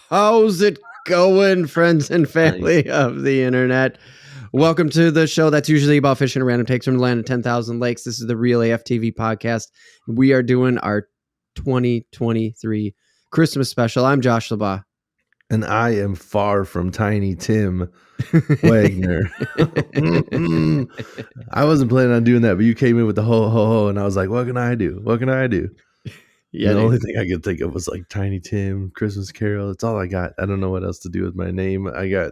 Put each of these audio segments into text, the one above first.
How's it going, friends and family of the internet? Welcome to the show that's usually about fishing and random takes from the land of 10,000 lakes. This is the Real AF TV podcast. We are doing our 2023 Christmas special. I'm Josh LaBaw. And I am far from Tiny Tim Wagner. I wasn't planning on doing that, but you came in with the ho, ho, ho, and I was like, what can I do? What can I do? Yeah, the only thing I could think of was like Tiny Tim, Christmas Carol. That's all I got. I don't know what else to do with my name. I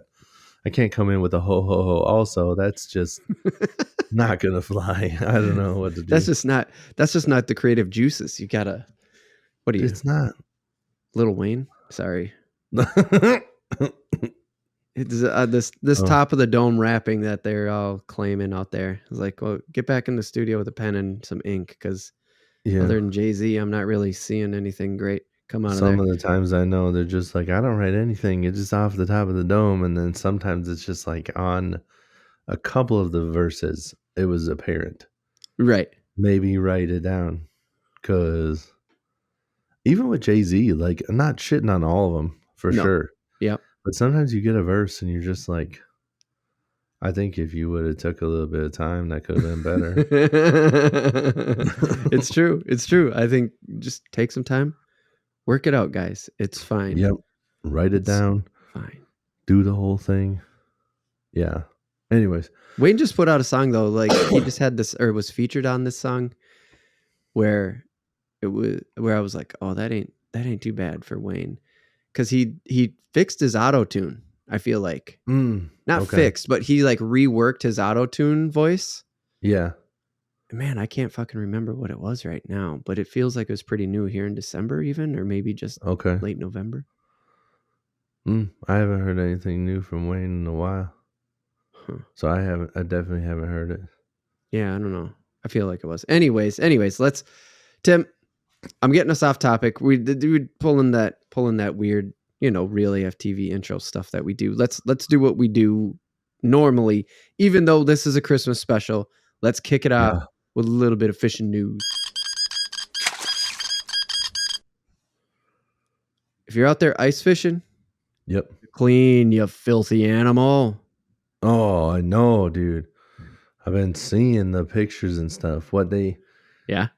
can't come in with a ho, ho, ho. Also, that's just not going to fly. I don't know what to do. That's just not the creative juices. You gotta, what are you? It's not. Lil Wayne? Sorry. It's this top of the dome rapping that they're all claiming out there. It's like, well, get back in the studio with a pen and some ink, because other than Jay-Z, I'm not really seeing anything great come out of there. Some of the times I know they're just like, I don't write anything. It's just off the top of the dome. And then sometimes it's just like on a couple of the verses, it was apparent. Right. Maybe write it down. Because even with Jay-Z, like, I'm not shitting on all of them for sure. Yep. But sometimes you get a verse and you're just like, I think if you would have took a little bit of time, that could have been better. It's true. It's true. I think just take some time, work it out, guys. It's fine. Yep. Write it down. Fine. Do the whole thing. Yeah. Anyways. Wayne just put out a song though. Like he just had this, or was featured on this song where I was like, oh, that ain't too bad for Wayne. Cause he fixed his auto-tune. I feel like not fixed, but he like reworked his auto-tune voice. Yeah. Man, I can't fucking remember what it was right now, but it feels like it was pretty new here in December even, or maybe just late November. I haven't heard anything new from Wayne in a while. So I definitely haven't heard it. Yeah, I don't know. I feel like it was. Anyways, Tim, I'm getting us off topic. We pulling that weird, Real AF TV intro stuff that we do. Let's do what we do normally, even though this is a Christmas special. Let's kick it off with a little bit of fishing news. If you're out there ice fishing, yep, clean, you filthy animal. Oh, I know, dude. I've been seeing the pictures and stuff. Yeah.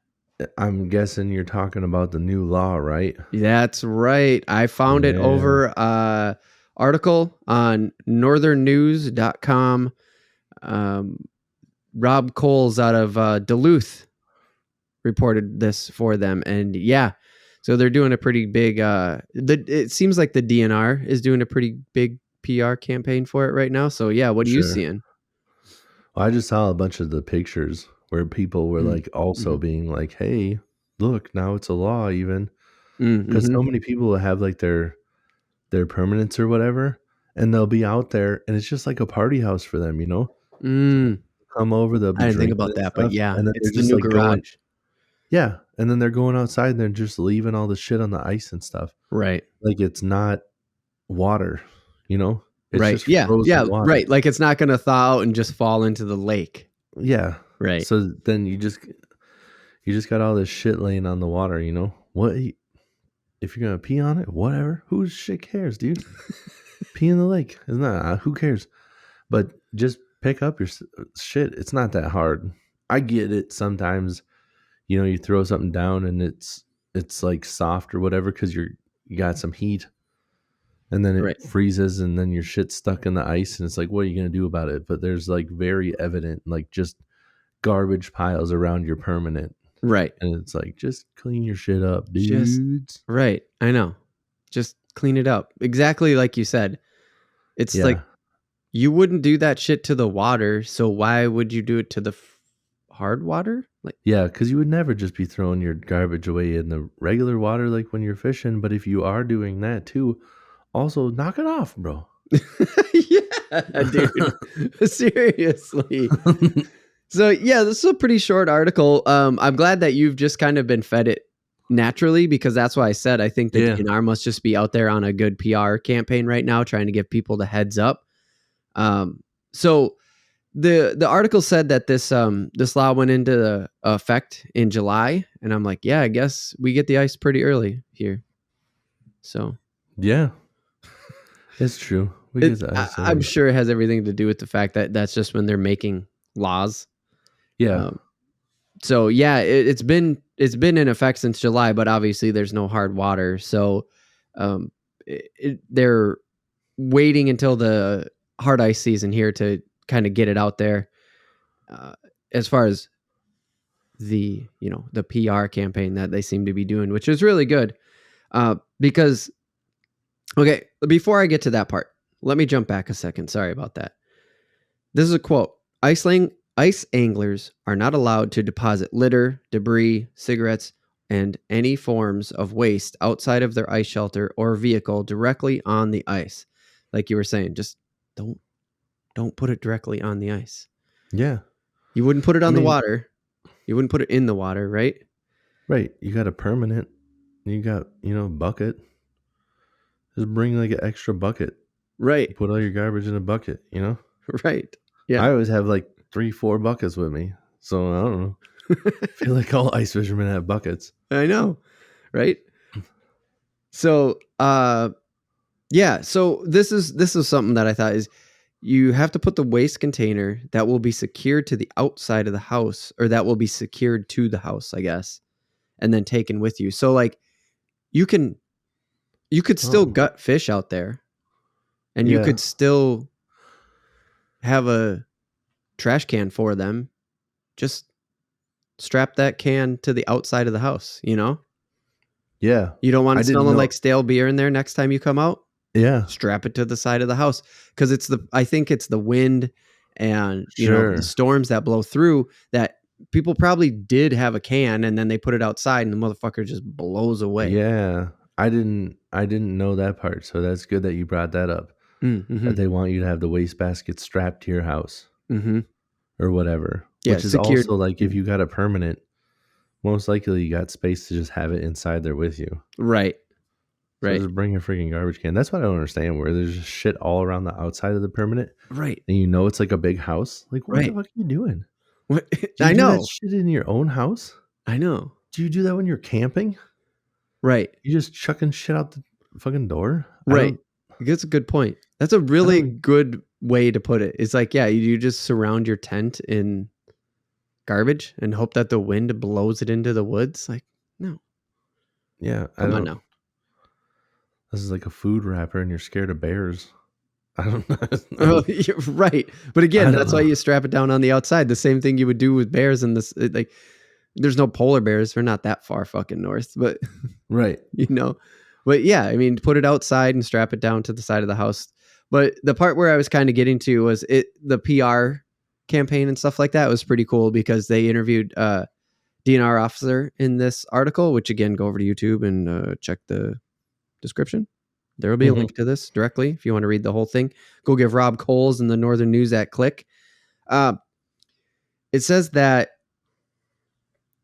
I'm guessing you're talking about the new law, right? That's right. I found it over article on northernnews.com. Rob Coles out of Duluth reported this for them. And so they're doing a pretty big, it seems like the DNR is doing a pretty big PR campaign for it right now. So what are you seeing? Well, I just saw a bunch of the pictures where people were like also being like, hey, look, now it's a law even. Because so many people will have like their permanents or whatever, and they'll be out there and it's just like a party house for them, Come over, they'll be I didn't think about that, but and then it's the new garage. And then they're going outside and they're just leaving all the shit on the ice and stuff. Right. Like it's not water, It's right. Just frozen water. Right. Like it's not going to thaw out and just fall into the lake. Yeah. Right. So then you just got all this shit laying on the water, What if you're gonna pee on it? Whatever. Who shit cares, dude? Pee in the lake. It's not. Who cares? But just pick up your shit. It's not that hard. I get it. Sometimes, you throw something down and it's like soft or whatever because you got some heat, and then it freezes, and then your shit's stuck in the ice, and it's like, what are you gonna do about it? But there's like very evident, like just garbage piles around your permanent, right? And it's like, just clean your shit up, dudes. Right. I know. Just clean it up. Exactly like you said. It's like you wouldn't do that shit to the water, so why would you do it to the hard water? Like, because you would never just be throwing your garbage away in the regular water like when you're fishing. But if you are doing that too, also knock it off, bro. Yeah, dude. Seriously. So this is a pretty short article. I'm glad that you've just kind of been fed it naturally, because that's why I said I think the DNR must just be out there on a good PR campaign right now, trying to give people the heads up. So the article said that this law went into effect in July, and I'm like, I guess we get the ice pretty early here. So It's true. We get the ice I'm already. sure it has everything to do with the fact that that's just when they're making laws. Yeah. So yeah, it's been in effect since July, but obviously there's no hard water. So they're waiting until the hard ice season here to kind of get it out there. As far as the the PR campaign that they seem to be doing, which is really good. Because okay, before I get to that part, let me jump back a second. Sorry about that. This is a quote. Ice anglers are not allowed to deposit litter, debris, cigarettes, and any forms of waste outside of their ice shelter or vehicle directly on the ice. Like you were saying, just don't put it directly on the ice. Yeah. You wouldn't put it on the water. You wouldn't put it in the water, right? Right. You got a permanent. You got, bucket. Just bring like an extra bucket. Right. Put all your garbage in a bucket, Right. Yeah. I always have like 3-4 buckets with me. So I don't know. I feel like all ice fishermen have buckets. I know. Right. So, yeah. So this is something that I thought is you have to put the waste container that will be secured to the outside of the house, or that will be secured to the house, I guess, and then taken with you. So like you could still gut fish out there, and you could still have a trash can for them. Just strap that can to the outside of the house, Yeah. You don't want it smelling like stale beer in there next time you come out? Yeah. Strap it to the side of the house, because I think it's the wind and the storms that blow through that people probably did have a can and then they put it outside and the motherfucker just blows away. Yeah. I didn't know that part. So that's good that you brought that up. Mm-hmm. That they want you to have the waste basket strapped to your house. Mm-hmm. Or whatever. Yeah, which is secured. Also like if you got a permanent, most likely you got space to just have it inside there with you. Right. So just bring a freaking garbage can. That's what I don't understand, where there's just shit all around the outside of the permanent. Right. And it's like a big house. Like, what the fuck are you doing? What? Do you do that shit in your own house? I know. Do you do that when you're camping? Right. You just chucking shit out the fucking door? Right. That's a good point. That's a really good way to put it. It's like, yeah, you just surround your tent in garbage and hope that the wind blows it into the woods. Like, no. Yeah. Come on now. This is like a food wrapper and you're scared of bears. I don't know. Oh, you're right. But again, that's why you strap it down on the outside. The same thing you would do with bears in this. Like, there's no polar bears. They're not that far fucking north, but right. But yeah, I mean, put it outside and strap it down to the side of the house. But the part where I was kind of getting to was the PR campaign and stuff like that was pretty cool, because they interviewed DNR officer in this article, which again, go over to YouTube and check the description. There will be a link to this directly if you want to read the whole thing. Go give Rob Coles in the Northern News that click. It says that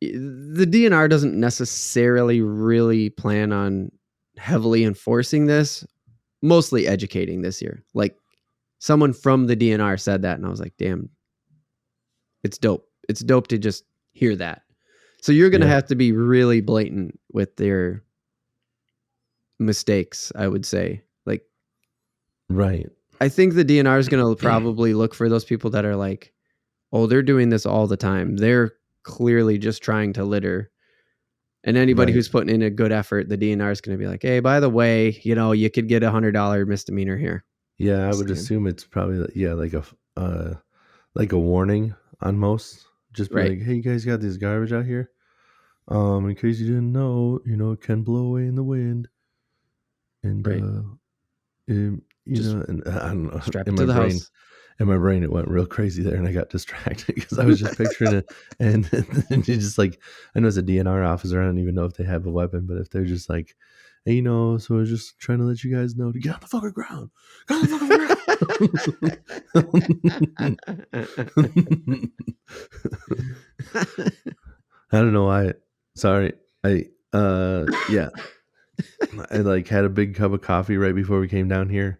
the DNR doesn't necessarily really plan on heavily enforcing this, mostly educating this year. Like, someone from the DNR said that, and I was like, damn, it's dope. It's dope to just hear that. So you're going to have to be really blatant with their mistakes, I would say. Like, right. I think the DNR is going to probably look for those people that are like, oh, they're doing this all the time. They're clearly just trying to litter. And anybody who's putting in a good effort, the DNR is going to be like, hey, by the way, you could get $100 misdemeanor here. Yeah, I would assume it's probably like a warning on most. Just be like, hey, you guys got this garbage out here? In case you didn't know, it can blow away in the wind. And and I don't know. Strap it to the house. In my brain, it went real crazy there, and I got distracted because I was just picturing it. And you just like, I know as a DNR officer, I don't even know if they have a weapon, but if they're just like, hey, so I was just trying to let you guys know to get on the fucking ground. Get on the fucking ground. I don't know why. Sorry. I like had a big cup of coffee right before we came down here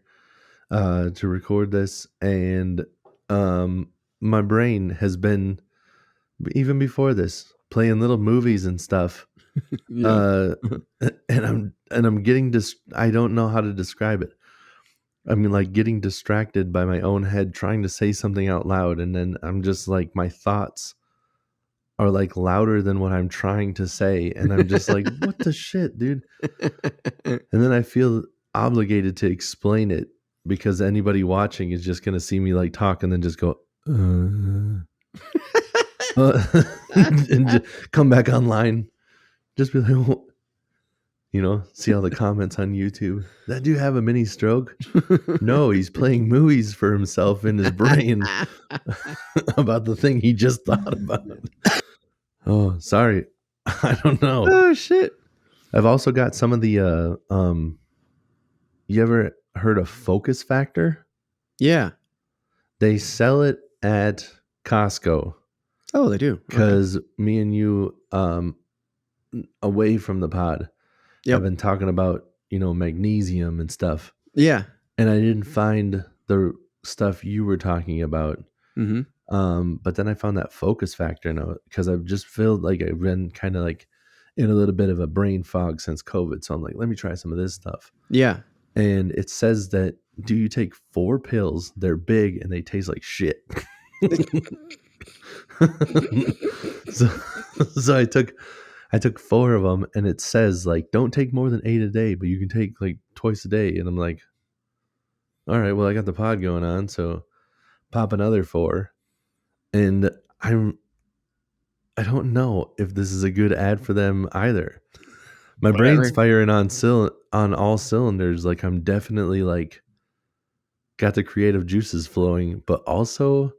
to record this, and my brain has been, even before this, playing little movies and stuff. And I'm getting I don't know how to describe it. I mean, like getting distracted by my own head trying to say something out loud, and then I'm just like my thoughts are like louder than what I'm trying to say, and I'm just like, what the shit, dude? And then I feel obligated to explain it because anybody watching is just gonna see me like talk and then just go, and just come back online, just be like, "Well," see all the comments on YouTube. That dude have a mini stroke? No, he's playing movies for himself in his brain about the thing he just thought about. Oh, sorry. I don't know. Oh shit. I've also got some of the you ever heard of Focus Factor? Yeah. They sell it at Costco Oh, they do. Okay. because me and you away from the pod Yep. have been talking about, magnesium and stuff. Yeah. And I didn't find the stuff you were talking about. Mm-hmm. But then I found that Focus Factor now because I've just felt like I've been kind of like in a little bit of a brain fog since COVID. So I'm like, let me try some of this stuff. Yeah. And it says that do you take 4 pills? They're big and they taste like shit. so I took 4 of them, and it says like don't take more than 8 a day, but you can take like twice a day. And I'm like, all right, well I got the pod going on, so pop another 4. And I don't know if this is a good ad for them either. My brain's firing on all cylinders. Like I'm definitely like got the creative juices flowing, but also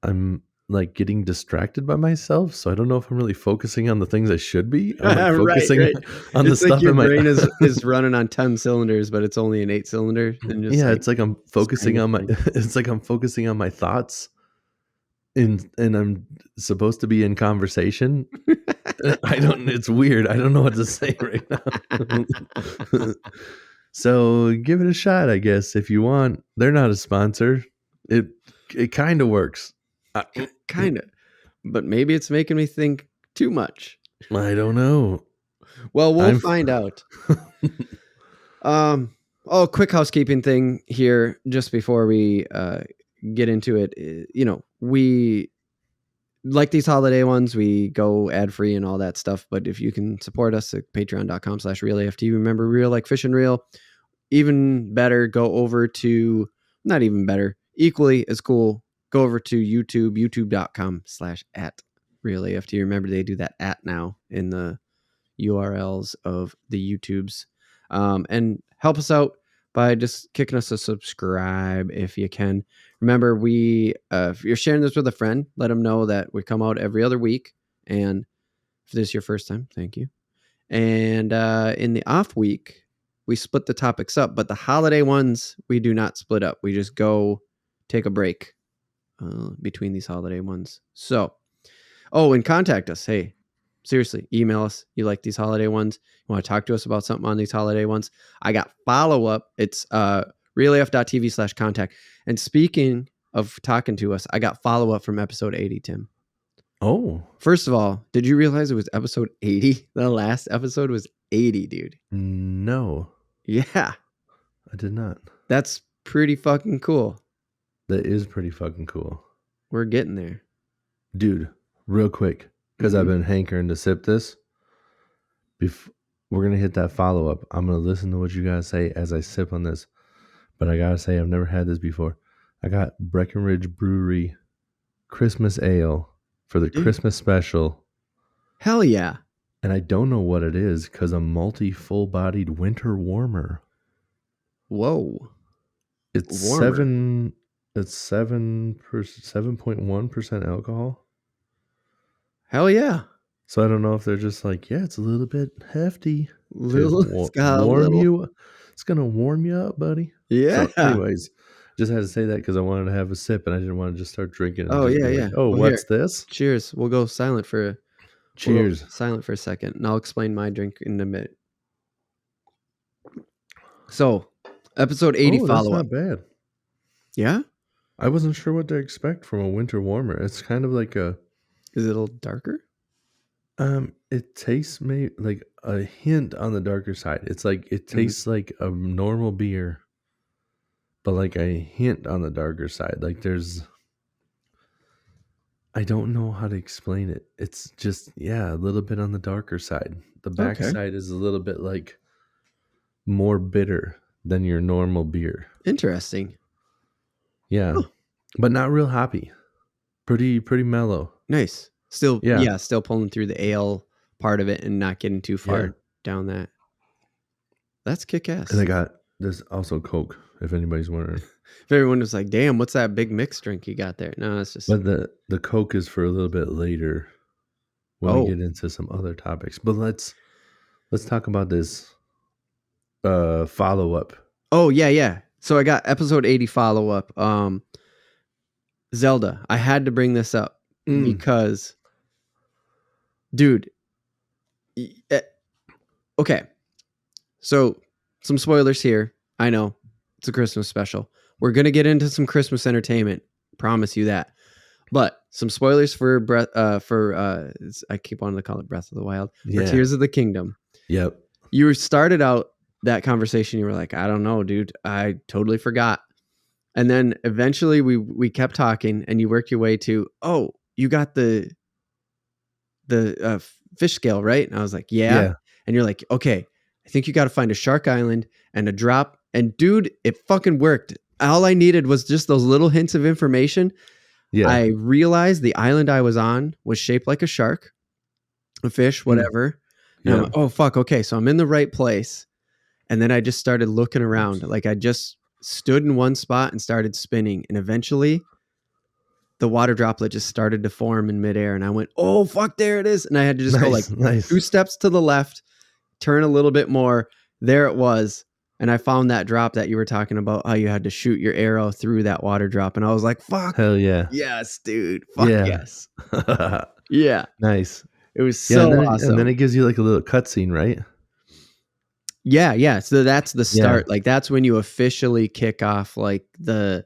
I'm like getting distracted by myself. So I don't know if I'm really focusing on the things I should be. I'm like focusing on the stuff your in my brain is running on 10 cylinders, but it's only an 8 cylinder. And just it's like I'm focusing on it's like I'm focusing on my thoughts. And I'm supposed to be in conversation. It's weird. I don't know what to say right now. So give it a shot, I guess, if you want. They're not a sponsor. It kind of works. Kind of. But maybe it's making me think too much. I don't know. Well, we'll find out. Quick housekeeping thing here just before we get into it. We like these holiday ones, we go ad free and all that stuff. But if you can support us at patreon.com/realaft, remember, real like fish and real. Even better, go over to, not even better, equally as cool, go over to YouTube, youtube.com/@realaft. Remember, they do that at now in the URLs of the YouTubes. And help us out by just kicking us a subscribe if you can. Remember, if you're sharing this with a friend, let them know that we come out every other week. And if this is your first time, thank you. And in the off week, we split the topics up, but the holiday ones, we do not split up. We just go take a break between these holiday ones. So, and contact us. Hey, seriously, email us. You like these holiday ones? You want to talk to us about something on these holiday ones? I got follow-up. It's realaf.tv/contact. And speaking of talking to us, I got follow-up from episode 80, Tim. Oh. First of all, did you realize it was episode 80? The last episode was 80, dude. No. Yeah. I did not. That's pretty fucking cool. That is pretty fucking cool. We're getting there. Dude, real quick, because I've been hankering to sip this. We're going to hit that follow-up. I'm going to listen to what you guys say as I sip on this. But I got to say, I've never had this before. I got Breckenridge Brewery Christmas Ale for the Christmas special. Hell yeah. And I don't know what it is because a full-bodied winter warmer. Whoa. It's warmer. It's 7.1% alcohol. Hell yeah. So I don't know if they're just like, yeah, it's a little bit hefty. It's gonna warm you up, buddy. Yeah. So anyways, just had to say that because I wanted to have a sip and I didn't want to just start drinking. Oh yeah, yeah. What's this? Cheers. We'll go silent for. Cheers. Silent for a second, and I'll explain my drink in a minute. So, episode 80 follow-up. That's not bad. Yeah? I wasn't sure what to expect from a winter warmer. It's kind of like a... Is it a little darker? It tastes maybe like a hint on the darker side. It's like, it tastes like a normal beer. but like I hint on the darker side. Like I don't know how to explain it. It's just, yeah, a little bit on the darker side. The Okay. backside is a little bit like more bitter than your normal beer. Interesting. Yeah. Oh, But not real hoppy. Pretty mellow. nice. Still, Yeah. yeah, still pulling through the ale part of it and not getting too far Yeah. down that. That's kick And ass. I got there's also Coke, if anybody's wondering. If everyone was like, damn, what's that big mixed drink you got there? No, it's just, But the Coke is for a little bit later when we get into some other topics. But let's talk about this follow up. oh, yeah. So I got episode 80 follow up. Zelda. I had to bring this up because, dude, okay. So some spoilers here. I know it's a Christmas special. We're going to get into some Christmas entertainment. Promise you that. But some spoilers for I keep wanting to call it Breath of the Wild, for Tears of the Kingdom. Yep. You started out that conversation. You were like, I don't know, dude. I totally forgot. And then eventually we kept talking, and you worked your way to, oh, you got the fish scale, right? And I was like, yeah. And you're like, okay, I think you got to find a shark island and a drop. And dude, it fucking worked. All I needed was just those little hints of information. Yeah. I realized the island I was on was shaped like a shark, a fish, whatever. And I'm like, oh, fuck. Okay. So I'm in the right place. And then I just started looking around. Like I just stood in one spot and started spinning. And eventually the water droplet just started to form in midair. And I went, oh, fuck, there it is. And I had to just go like 2 steps to the left, turn a little bit more. There it was. And I found that drop that you were talking about, how you had to shoot your arrow through that water drop. And I was like, fuck. Hell yeah. Yes, dude. Fuck yes. Yeah. Nice. It was so awesome. And then it gives you like a little cutscene, right? Yeah. So that's the start. Like that's when you officially kick off like the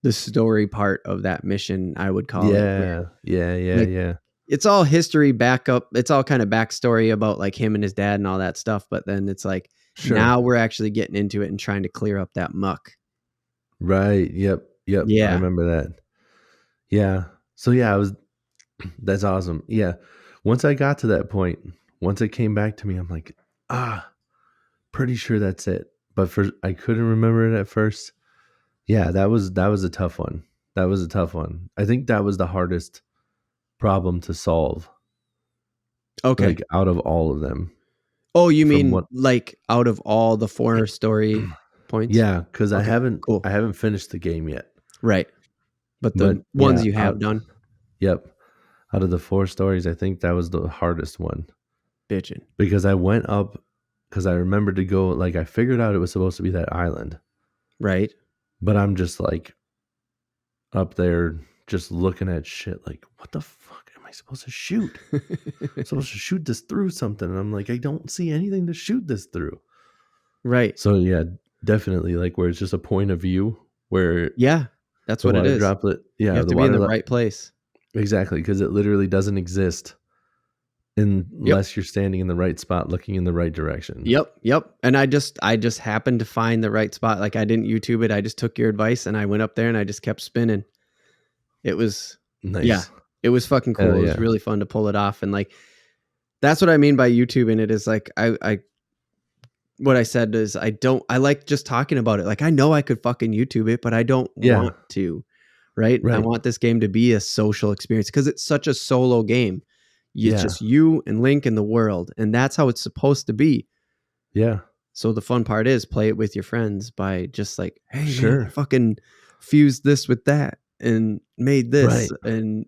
story part of that mission, I would call it. Yeah. It's all history backup. It's all kind of backstory about like him and his dad and all that stuff. But then it's like, now we're actually getting into it and trying to clear up that muck. Right. Yep. Yeah. I remember that. Yeah. So yeah, that's awesome. Yeah. Once I got to that point, once it came back to me, I'm like, pretty sure that's it. But I couldn't remember it at first. Yeah, that was a tough one. I think that was the hardest problem to solve. Okay. Like out of all of them. Oh, you mean like out of all the 4 story points? Yeah, because I haven't finished the game yet. Right. But the ones you have done. Yep. Out of the 4 stories, I think that was the hardest one. Bitchin'. Because I went up, because I remembered to go, like I figured out it was supposed to be that island. Right. But I'm just like up there just looking at shit like, what the fuck am I supposed to shoot? I'm supposed to shoot this through something. And I'm like, I don't see anything to shoot this through. Right. So yeah, definitely like where it's just a point of view where that's what it is. Droplet, you have to be in the right place. Exactly, because it literally doesn't exist unless you're standing in the right spot, looking in the right direction. Yep. And I just happened to find the right spot. Like I didn't YouTube it. I just took your advice and I went up there and I just kept spinning. It was nice. Yeah, it was fucking cool. It was really fun to pull it off. And like, that's what I mean by YouTube. And it is like, what I said is I like just talking about it. Like, I know I could fucking YouTube it, but I don't want to, right? I want this game to be a social experience because it's such a solo game. It's just you and Link in the world. And that's how it's supposed to be. Yeah. So the fun part is play it with your friends by just like, hey, man, I fucking fused this with that and made this and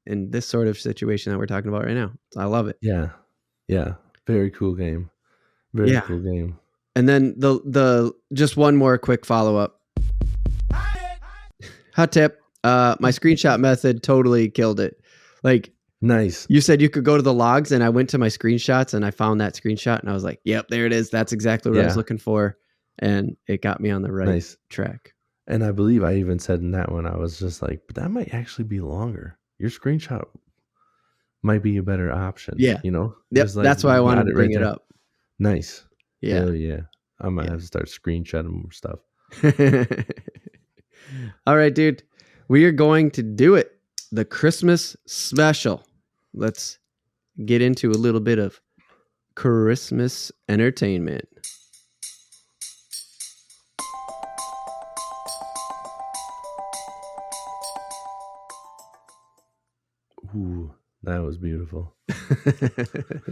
in this sort of situation that we're talking about right now. So I love it. Yeah. Very cool game. Very cool game. And then the just one more quick follow up. Hot tip. My screenshot method totally killed it. Like, nice. You said you could go to the logs, and I went to my screenshots and I found that screenshot and I was like, yep, there it is. That's exactly what I was looking for. And it got me on the right track. And I believe I even said in that one, I was just like, but that might actually be longer. Your screenshot might be a better option. Yeah. You know? Yep. Like, that's why I wanted to bring it up. Nice. Yeah. Hell yeah. I might have to start screenshotting more stuff. All right, dude. We are going to do it. The Christmas special. Let's get into a little bit of Christmas entertainment. Ooh, that was beautiful.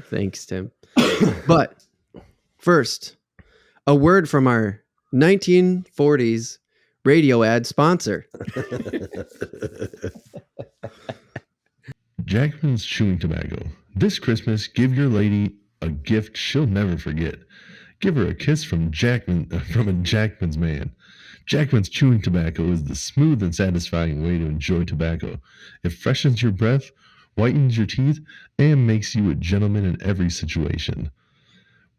Thanks, Tim. But first, a word from our 1940s radio ad sponsor. Jackman's Chewing Tobacco. This Christmas, give your lady a gift she'll never forget. Give her a kiss from Jackman, from a Jackman's man. Jackman's Chewing Tobacco is the smooth and satisfying way to enjoy tobacco. It freshens your breath, whitens your teeth, and makes you a gentleman in every situation.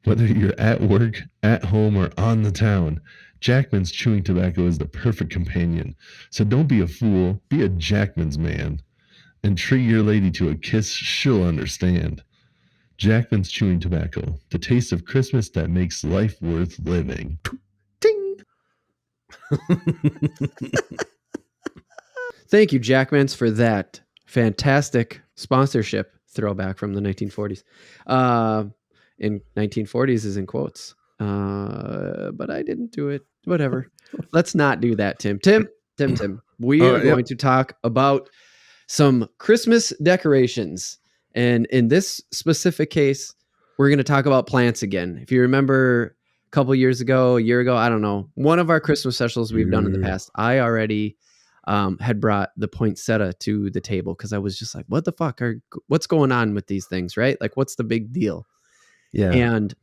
Whether you're at work, at home, or on the town, Jackman's Chewing Tobacco is the perfect companion. So don't be a fool, be a Jackman's man. And treat your lady to a kiss she'll understand. Jackman's Chewing Tobacco, the taste of Christmas that makes life worth living. Ding! Thank you, Jackmans, for that fantastic sponsorship throwback from the 1940s. In 1940s is in quotes. But I didn't do it. Whatever. Let's not do that, Tim. Tim. We are going to talk about some Christmas decorations. And in this specific case, we're going to talk about plants again. If you remember a couple years ago, a year ago, I don't know, one of our Christmas specials we've done in the past, I already had brought the poinsettia to the table because I was just like, what the fuck? What's going on with these things, right? Like, what's the big deal? Yeah. And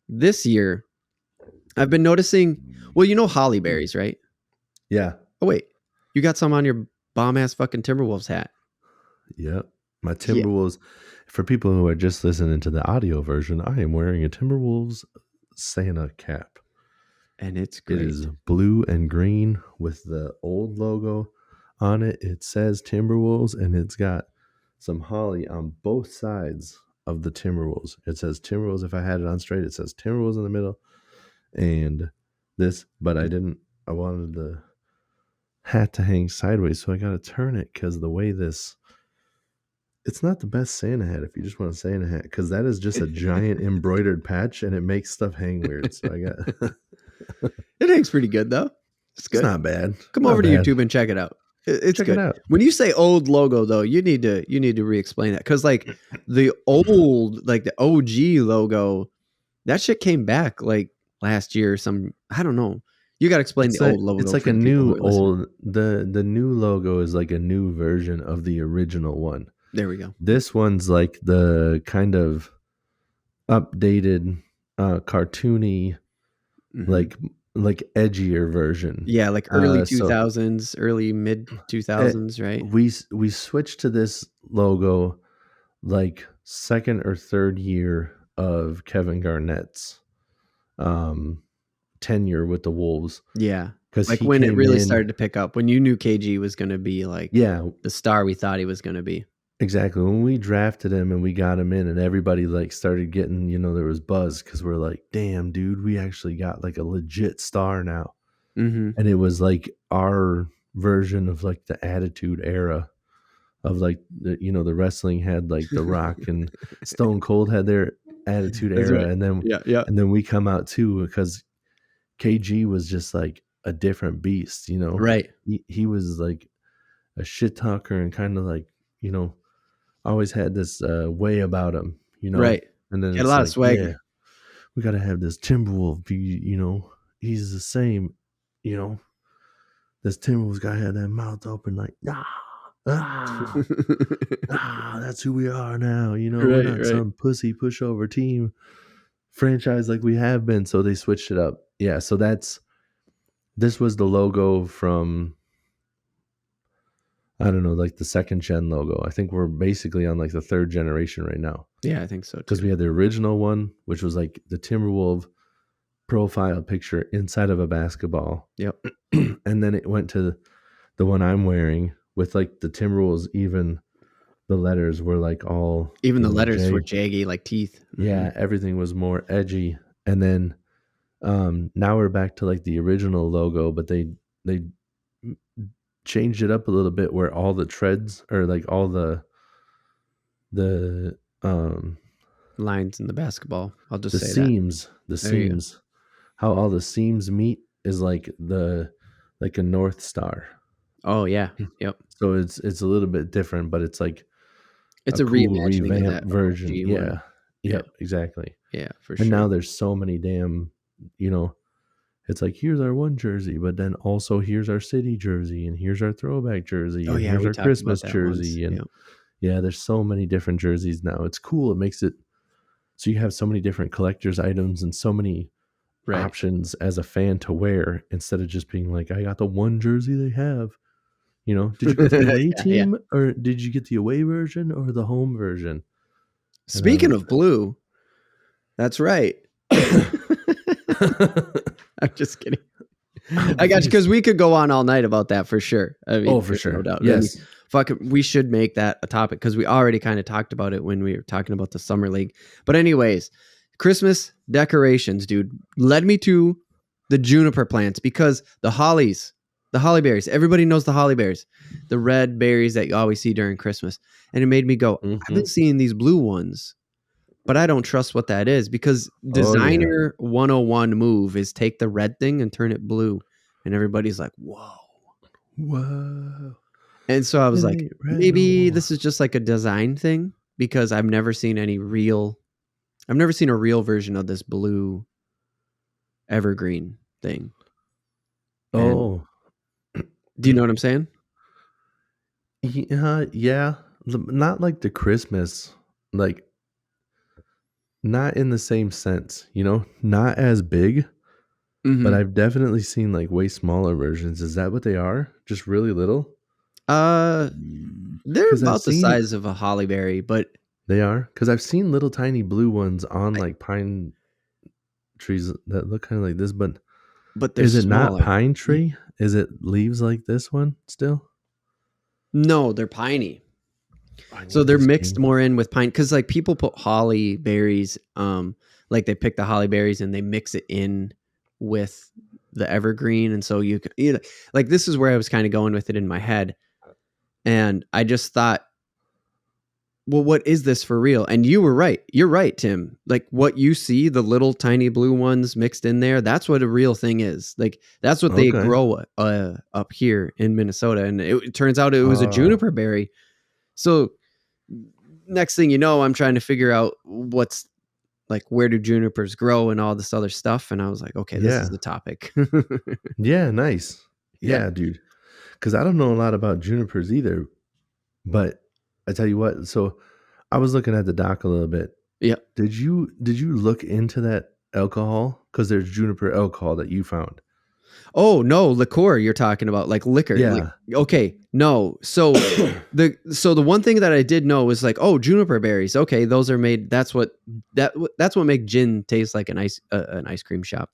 this year, I've been noticing, well, you know holly berries, right? Yeah. Oh, wait. You got some on your bomb-ass fucking Timberwolves hat. Yep. My Timberwolves, for people who are just listening to the audio version, I am wearing a Timberwolves Santa cap. And it's great. It is blue and green with the old logo on it. It says Timberwolves, and it's got some holly on both sides of the Timberwolves. It says Timberwolves. If I had it on straight, it says Timberwolves in the middle. And this, but I wanted the hat to hang sideways, so I got to turn it because the way it's not the best Santa hat if you just want a Santa hat, because that is just a giant embroidered patch and it makes stuff hang weird. So I got it hangs pretty good though. It's good. It's not bad. Come over to YouTube and check it out. It's check good. it out. When you say old logo though, you need to re-explain that, because like the old, like the OG logo, that shit came back like last year or some, I don't know. You got to explain the old logo. It's like a new old, the new logo is like a new version of the original one. There we go. This one's like the kind of updated, cartoony, like edgier version. Yeah, like early 2000s, early mid 2000s, right? We switched to this logo like second or third year of Kevin Garnett's tenure with the Wolves. Yeah. Because like when it really started to pick up, when you knew KG was going to be like the star we thought he was going to be. Exactly. When we drafted him and we got him in, and everybody like started getting, there was buzz because we're like, damn, dude, we actually got like a legit star now. Mm-hmm. And it was like our version of like the Attitude Era of like, the wrestling had like The Rock and Stone Cold had their Attitude Era. Right. And then, and then we come out too, because KG was just like a different beast, Right. He was like a shit talker and kind of like, always had this way about him, Right. And then had a lot of swagger. Yeah, we got to have this Timberwolf be, he's the same, this Timberwolf's got to have that mouth open like, that's who we are now, we're not some pussy pushover team franchise like we have been. So they switched it up. Yeah, so this was the logo from, I don't know, like the second gen logo. I think we're basically on like the third generation right now. Yeah, I think so too. Because we had the original one, which was like the Timberwolf profile picture inside of a basketball. Yep. And then it went to the one I'm wearing with like the Timberwolves, even the letters were like all... Even the letters were jaggy, like teeth. Yeah, everything was more edgy. And then Now we're back to like the original logo, but they changed it up a little bit where all the treads or like all the Lines in the basketball. I'll just the say that. seams, There you go. how all the seams meet is like a north star. Oh yeah. Yep. So it's a little bit different, but it's like It's a a cool reimagining of revamped that version. OG one. Yeah. Yep. Yep, exactly. Yeah, for And sure. now there's so many damn, you know, it's like here's our one jersey, but then also here's our city jersey, and here's our throwback jersey, Oh and yeah, here's we our talked about Christmas that once. jersey. And Yep. yeah, there's so many different jerseys now. It's cool. It makes it so you have so many different collector's items and so many Right. options as a fan to wear instead of just being like, I got the one jersey they have. You know, did you get the away Yeah, yeah. team or did you get the away version or the home version? And I Speaking was of blue, that's right. I'm just kidding. I got you because we could go on all night about that for sure. I mean, Oh, for there's no sure. doubt. I mean, Yes. fuck it, we should make that a topic because we already kind of talked about it when we were talking about the summer league. But anyways, Christmas decorations, dude, led me to the juniper plants because the holly berries. Everybody knows the holly berries, the red berries that you always see during Christmas, and it made me go. I've been seeing these blue ones, but I don't trust what that is because Oh, yeah. designer 101 move is take the red thing and turn it blue. And everybody's like, whoa. Whoa. And so I was It like, ain't red no maybe more. this is just like a design thing because I've never seen a real version of this blue evergreen thing. And Oh, do you know what I'm saying? yeah. Not like the Christmas, like not in the same sense, you know, not as big, but Mhm. I've definitely seen like way smaller versions. Is that what they are? Just really little? They're Because I've about the seen size of a holly berry, but they are. Because I've seen little tiny blue ones on like pine trees that look kind of like this, but they're is it not smaller. pine tree? Is it leaves like this one still? No, they're piney. I So need they're this mixed game. more in with pine because like people put holly berries, like they pick the holly berries and they mix it in with the evergreen, and so you know, like this is where I was kind of going with it in my head, and I just thought, well, what is this for real? And you were right. You're right, Tim. Like what you see, the little tiny blue ones mixed in there, that's what a real thing is. Like that's what they Okay. grow up here in Minnesota, and it turns out it was a Uh, juniper berry. So next thing you know, I'm trying to figure out what's like where do junipers grow and all this other stuff. And I was like, okay, this is yeah. the topic. Yeah, nice. Yeah. Yeah, dude. Because I don't know a lot about junipers either, but I tell you what. So I was looking at the dock a little bit. Yeah. Did you look into that alcohol? Because there's juniper alcohol that you found. Oh no, liqueur you're talking about, like liquor. Like, Yeah. okay, no. So the one thing that I did know was like, oh, juniper berries. Okay, those are made. That's what make gin taste like an ice cream shop.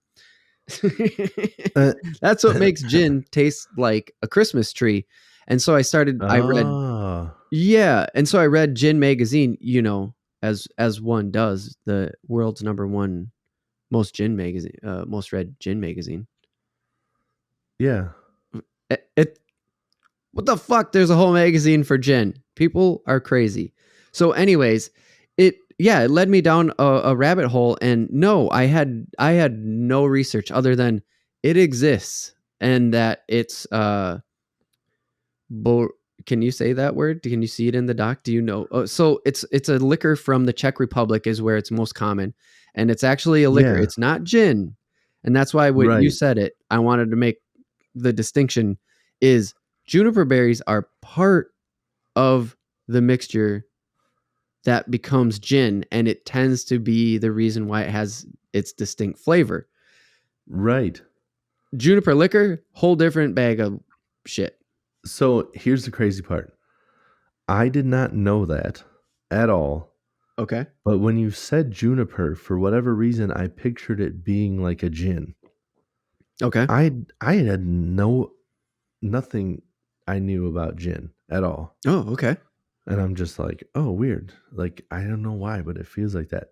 Uh, That's what makes gin taste like a Christmas tree. And so I read, ah, yeah. And so I read Gin Magazine, you know, as one does, the world's #1 most read gin magazine. yeah. It what the fuck? There's a whole magazine for gin. People are crazy. So, anyways, it led me down a rabbit hole, and no, I had no research other than it exists and that it's can you say that word? Can you see it in the doc? Do you know? Oh, so it's a liquor from the Czech Republic is where it's most common, and it's actually a liquor. Yeah. It's not gin, and that's why when you Right. said it, I wanted to make the distinction is juniper berries are part of the mixture that becomes gin, and it tends to be the reason why it has its distinct flavor. Right. Juniper liquor, whole different bag of shit. So here's the crazy part. I did not know that at all. Okay. But when you said juniper, for whatever reason, I pictured it being like a gin. Okay. I had nothing I knew about gin at all. Oh, okay. And I'm just like, oh, weird. Like, I don't know why, but it feels like that.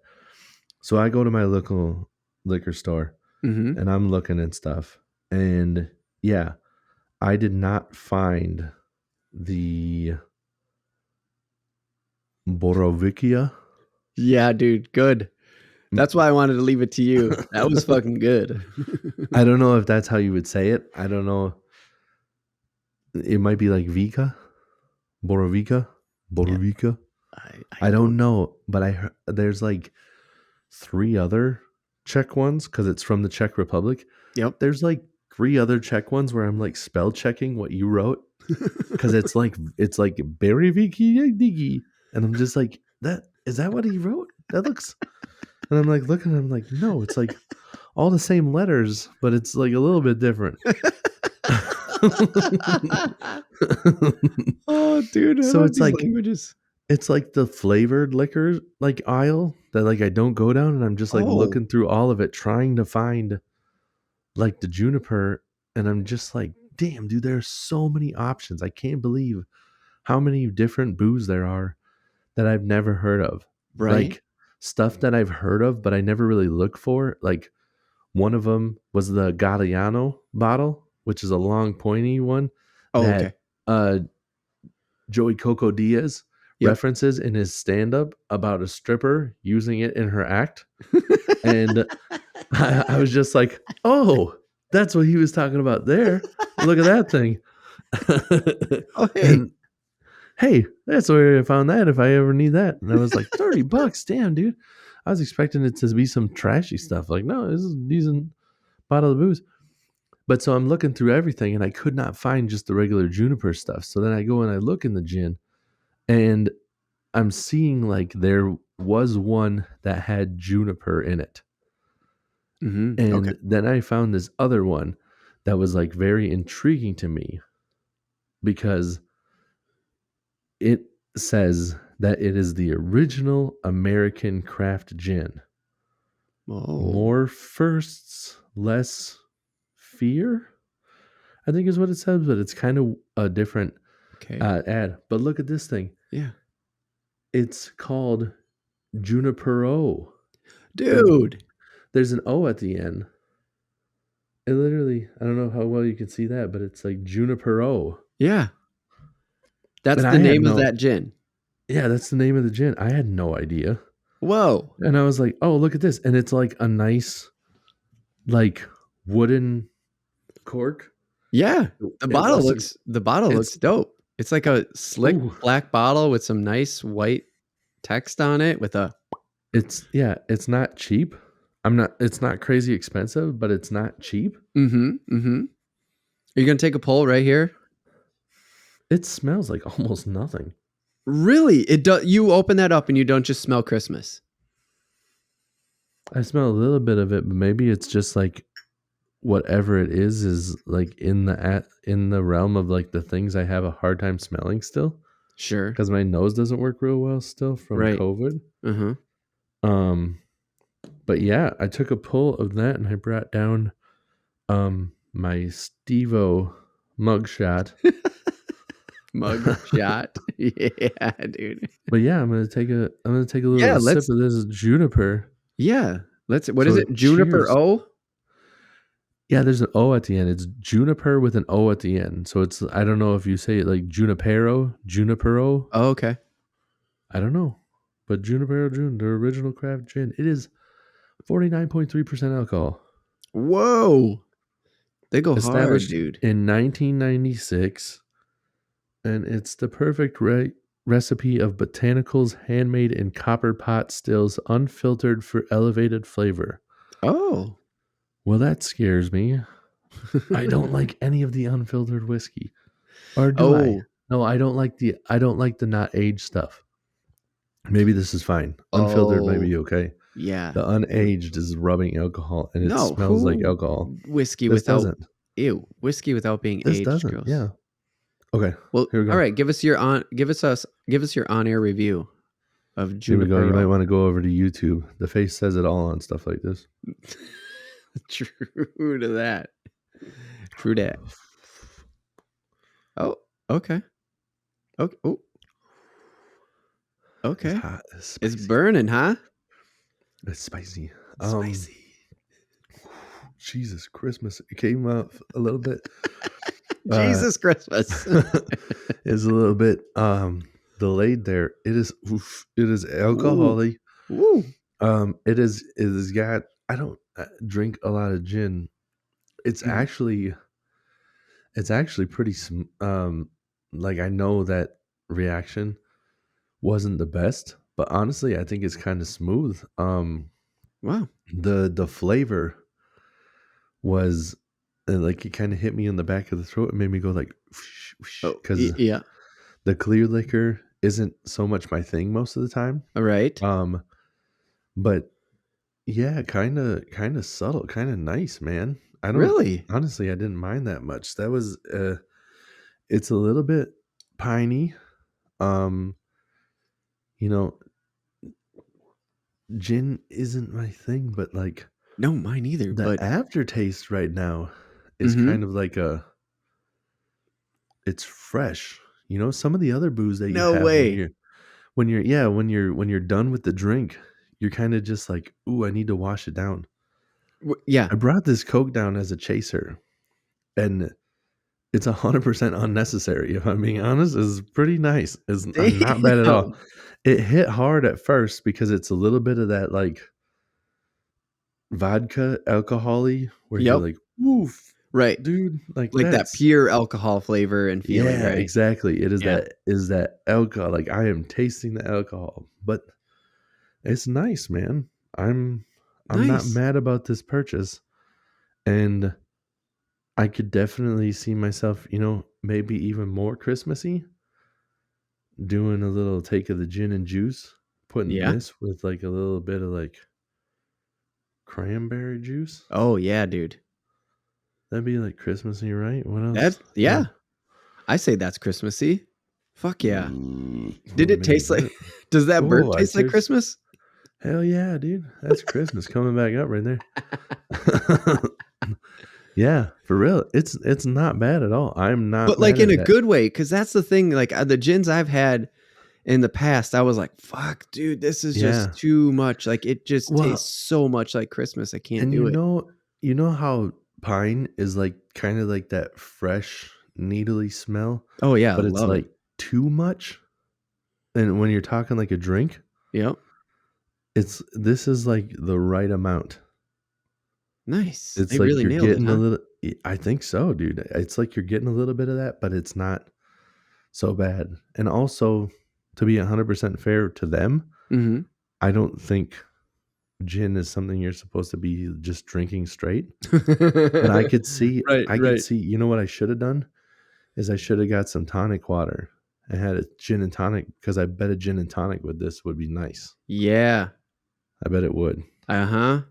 So I go to my local liquor store Mm-hmm. and I'm looking and stuff. And yeah, I did not find the Borovicia. Yeah, dude. Good. That's why I wanted to leave it to you. That was fucking good. I don't know if that's how you would say it. I don't know. It might be like Vika, Borovica, Yeah, Borovica. I I don't don't. know, but I heard there's like 3 other Czech ones because it's from the Czech Republic. Yep. There's like 3 other Czech ones where I'm like spell checking what you wrote because it's like Beriviki Digi, and I'm just like, that is that what he wrote? That looks, and I'm like looking, and I'm like, no, it's like all the same letters, but it's like a little bit different. Oh, dude, I So love it's these like languages. it's like the flavored liquor like aisle that like I don't go down, and I'm just like Oh, looking through all of it trying to find like the Juniper, and I'm just like, damn, dude, there's so many options. I can't believe how many different booze there are that I've never heard of. right. Like stuff that I've heard of, but I never really look for. Like one of them was the Galliano bottle, which is a long, pointy one Oh, okay. that Joey Coco Diaz Yep. references in his stand-up about a stripper using it in her act. And I was just like, oh, that's what he was talking about there. Look at that thing. Oh, hey. And hey, that's where I found that if I ever need that. And I was like, $30, damn, dude. I was expecting it to be some trashy stuff. Like, no, this is a decent bottle of booze. But so I'm looking through everything and I could not find just the regular Juniper stuff. So then I go and I look in the gin and I'm seeing like there was one that had Juniper in it. Mm-hmm. And Okay. then I found this other one that was like very intriguing to me because it says that it is the original American craft gin. Oh, More firsts, less fear, I think is what it says, but it's kind of a different okay. ad. But look at this thing. Yeah. It's called Juniper O. Dude. There's an O at the end. It literally, I don't know how well you can see that, but it's like Juniper O. Yeah. That's And the I had name of no, that gin. yeah, that's the name of the gin. I had no idea. Whoa. And I was like, oh, look at this. And it's like a nice, like wooden cork. Yeah. The bottle wasn't- looks dope. It's like a slick Ooh. black bottle with some nice white text on it with a It's not cheap. It's not crazy expensive, but it's not cheap. mm-hmm. Mm-hmm. Are you gonna take a pull right here? It smells like almost nothing. Really? It does. You open that up and you don't just smell Christmas. I smell a little bit of it, but maybe it's just like whatever it is like in the realm of like the things I have a hard time smelling still Sure. because my nose doesn't work real well still from Right. COVID. Uh-huh. But yeah, I took a pull of that and I brought down my Steve-O mugshot. Mug shot. Yeah, dude. But yeah, I'm gonna take a little Yeah, sip of this Juniper. Yeah. What is So it? Juniper cheers. O? Yeah, there's an O at the end. It's Juniper with an O at the end. So it's, I don't know if you say it like Junipero. Oh, okay. I don't know. But Junipero June, the original craft gin. It is 49.3% alcohol. Whoa. They go hard, Established dude. in 1996. And it's the perfect recipe of botanicals handmade in copper pot stills, unfiltered for elevated flavor. Oh. Well, that scares me. I don't like any of the unfiltered whiskey. Or do I? No, I don't like the not aged stuff. Maybe this is fine. Unfiltered may be okay. Yeah. The unaged is rubbing alcohol and it No, smells like alcohol. Whiskey This without doesn't. ew. Whiskey without being This aged. doesn't. Gross. Yeah. Okay. Well, here we go. all right. Give us your on-air review of Here we Juniper. go. You might want to go over to YouTube. The face says it all on stuff like this. True to that. True that. Oh, okay. Okay. Oh. Okay. It's hot. It's It's spicy. burning, huh? It's spicy. Spicy. Jesus Christmas. It came up a little bit. Jesus Christmas. Is a little bit delayed there. It is alcoholic. Woo. It is got, I don't drink a lot of gin. It's Mhm. actually pretty like, I know that reaction wasn't the best, but honestly I think it's kind of smooth. Wow. The flavor was like, it kind of hit me in the back of the throat. It made me go like, Oh, because yeah. the clear liquor isn't so much my thing most of the time. All right. But yeah, kind of subtle, kind of nice, man. I don't Really? honestly, I didn't mind that much. That was it's a little bit piney. Um, you know, gin isn't my thing, but like No, mine either. the But aftertaste right now is mm-hmm. kind of like it's fresh. Some of the other booze that you No have when way. you're done with the drink, you're kind of just like, ooh, I need to wash it down. Yeah. I brought this Coke down as a chaser, and it's 100% unnecessary. If I'm being honest, it's pretty nice. It's not bad at all. Damn. It hit hard at first because it's a little bit of that like vodka alcohol-y where you're Yep. like, woof, Right. dude, like Like that that's pure alcohol flavor and feeling, yeah, right? exactly. It is Yeah. that alcohol. Like, I am tasting the alcohol, but it's nice, man. I'm not Nice. mad about this purchase, and I could definitely see myself, maybe even more Christmassy, doing a little take of the gin and juice, putting Yeah. this with like a little bit of like cranberry juice. Oh yeah, dude. That'd be like Christmassy, right? What else? That's yeah. I say that's Christmassy. Fuck yeah. Did Oh it man, taste like does that burp oh, I taste like taste. Christmas? Hell yeah, dude. That's Christmas coming back up right there. Yeah, for real. It's not bad at all. I'm not But like mad in at a that. good way, because that's the thing. Like the gins I've had in the past, I was like, fuck, dude, this is just Yeah. too much. Like it just tastes Well, so much like Christmas. I can't and do it. you know how pine is like kind of like that fresh, needly smell, Oh yeah, but it's love it. like too much. And when you're talking like a drink, Yep. this is like the right amount. Nice. It's They like really you're nailed it, getting a huh? little, I think so, dude. It's like you're getting a little bit of that, but it's not so bad. And also, to be 100% fair to them, Mm-hmm. I don't think gin is something you're supposed to be just drinking straight. But Right, I could right. see, what I should have done is I should have got some tonic water and had a gin and tonic, because I bet a gin and tonic with this would be nice. Yeah. I bet it would. Uh-huh.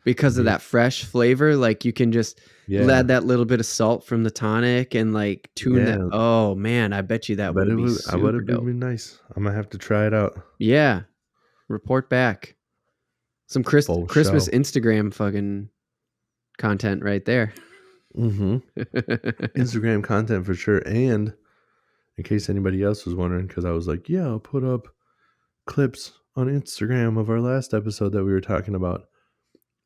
Because of Be, that fresh flavor, like you can just yeah, add that little bit of salt from the tonic and like tune that. yeah. Oh man, I bet you that would be I bet super it would dope. be nice. I'm gonna have to try it out. Yeah. Report back. Some Full Christmas show. Instagram fucking content right there. Mm-hmm. Instagram content for sure. And in case anybody else was wondering, because I was like, yeah, I'll put up clips on Instagram of our last episode that we were talking about.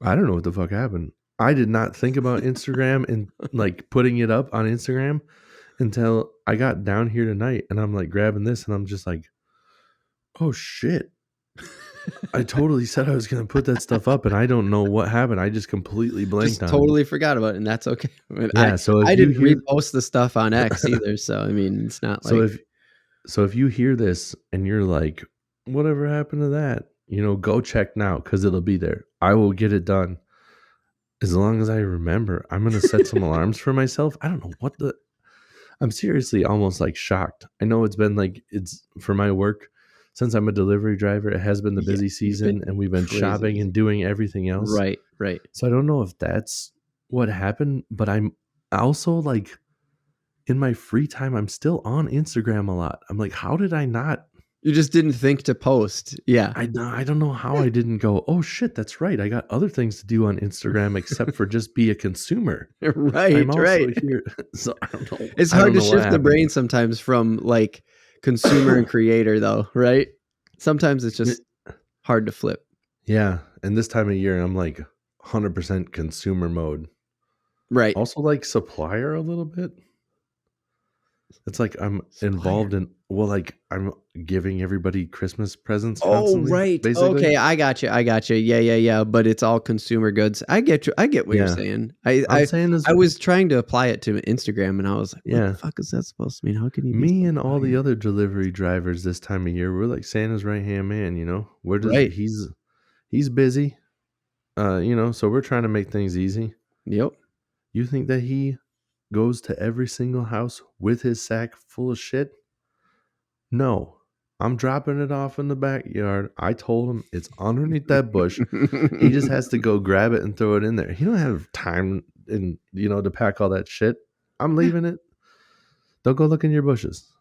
I don't know what the fuck happened. I did not think about Instagram and like putting it up on Instagram until I got down here tonight, and I'm like grabbing this and I'm just like, oh shit. I totally said I was going to put that stuff up, and I don't know what happened. I just completely blanked Just on it. totally forgot about it, and that's okay. I mean, Yeah. So if I you didn't hear, repost the stuff on X either, so I mean, it's not so like if you hear this and you're like, whatever happened to that? Go check now, because it'll be there. I will get it done as long as I remember. I'm going to set some alarms for myself. I don't know what I'm seriously almost like shocked. I know it's for my work. Since I'm a delivery driver, it has been the yeah, busy you've season, been and we've been shopping crazy. and doing everything else. Right, right. So I don't know if that's what happened, but I'm also like, in my free time, I'm still on Instagram a lot. I'm like, how did I not? You just didn't think to post. Yeah. I don't know how I didn't go, oh shit, that's right. I got other things to do on Instagram except for just be a consumer. I'm Right, also right. here. So I don't know. It's I hard don't to know what shift the happened. brain sometimes from like consumer and creator though, right? Sometimes it's just hard to flip. Yeah. And this time of year, I'm like, 100% consumer mode. Right. Also like supplier a little bit. It's like I'm involved in, well, like I'm giving everybody Christmas presents Oh, constantly, right. basically. Okay, I got you. I got you. Yeah, yeah, yeah. But it's all consumer goods. I get you. I get what you're Yeah. saying. I'm saying is, I was trying to apply it to Instagram, and I was like, "What the yeah, fuck is that supposed to mean? How can you be me so and all the biased?" other delivery drivers this time of year, we're like Santa's right hand man, you know? We're just, Right. he's busy, you know, so we're trying to make things easy. Yep. You think that he goes to every single house with his sack full of shit? No. I'm dropping it off in the backyard. I told him it's underneath that bush. He just has to go grab it and throw it in there. He don't have time and to pack all that shit. I'm leaving it. Don't go look in your bushes.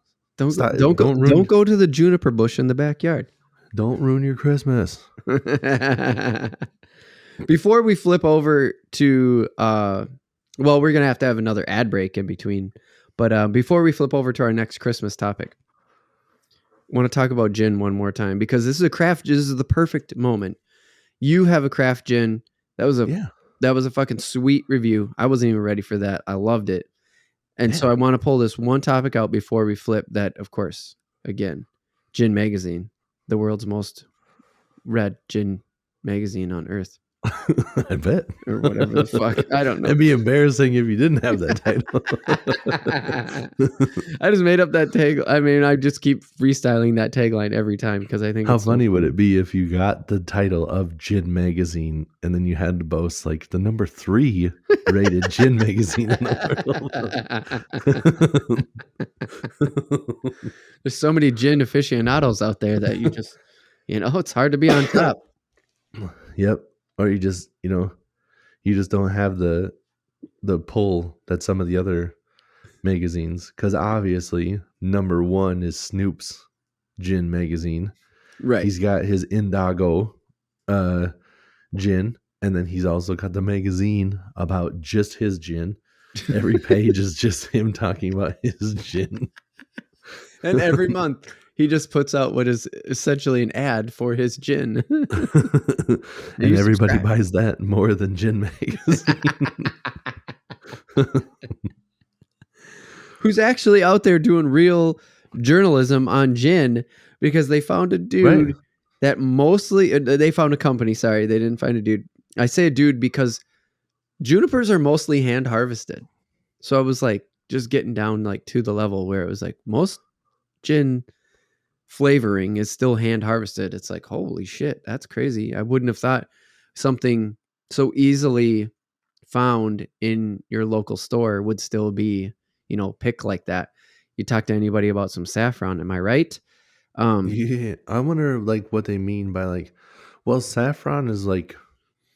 Stop. Don't go to the juniper bush in the backyard. Don't ruin your Christmas. Before we flip over to well, we're gonna have to have another ad break in between. But before we flip over to our next Christmas topic, I want to talk about gin one more time because this is the perfect moment. You have a craft gin. That was a fucking sweet review. I wasn't even ready for that. I loved it. And so I want to pull this one topic out before we flip that, of course, again, Gin Magazine, the world's most read gin magazine on earth. I bet. Or whatever the fuck. I don't know. It'd be embarrassing if you didn't have that title. I just made up that tag. I mean, I just keep freestyling that tagline every time because I think How funny would it be if you got the title of Gin Magazine and then you had to boast like the number 3 rated gin magazine in the world? There's so many gin aficionados out there that you just, it's hard to be on top. Yep. Or you just, you just don't have the pull that some of the other magazines, because obviously number 1 is Snoop's Gin Magazine. Right. He's got his Indago gin, and then he's also got the magazine about just his gin. Every page is just him talking about his gin. And every month he just puts out what is essentially an ad for his gin. And everybody buys that more than Gin Magazine. Who's actually out there doing real journalism on gin, because they found a dude that mostly, they found a company, sorry, they didn't find a dude. I say a dude because junipers are mostly hand harvested. So I was like, just getting down like to the level where it was like most gin flavoring is still hand harvested. It's like, holy shit, that's crazy. I wouldn't have thought something so easily found in your local store would still be, picked like that. You talk to anybody about some saffron, am I right? Yeah, I wonder like what they mean by like, well, saffron is like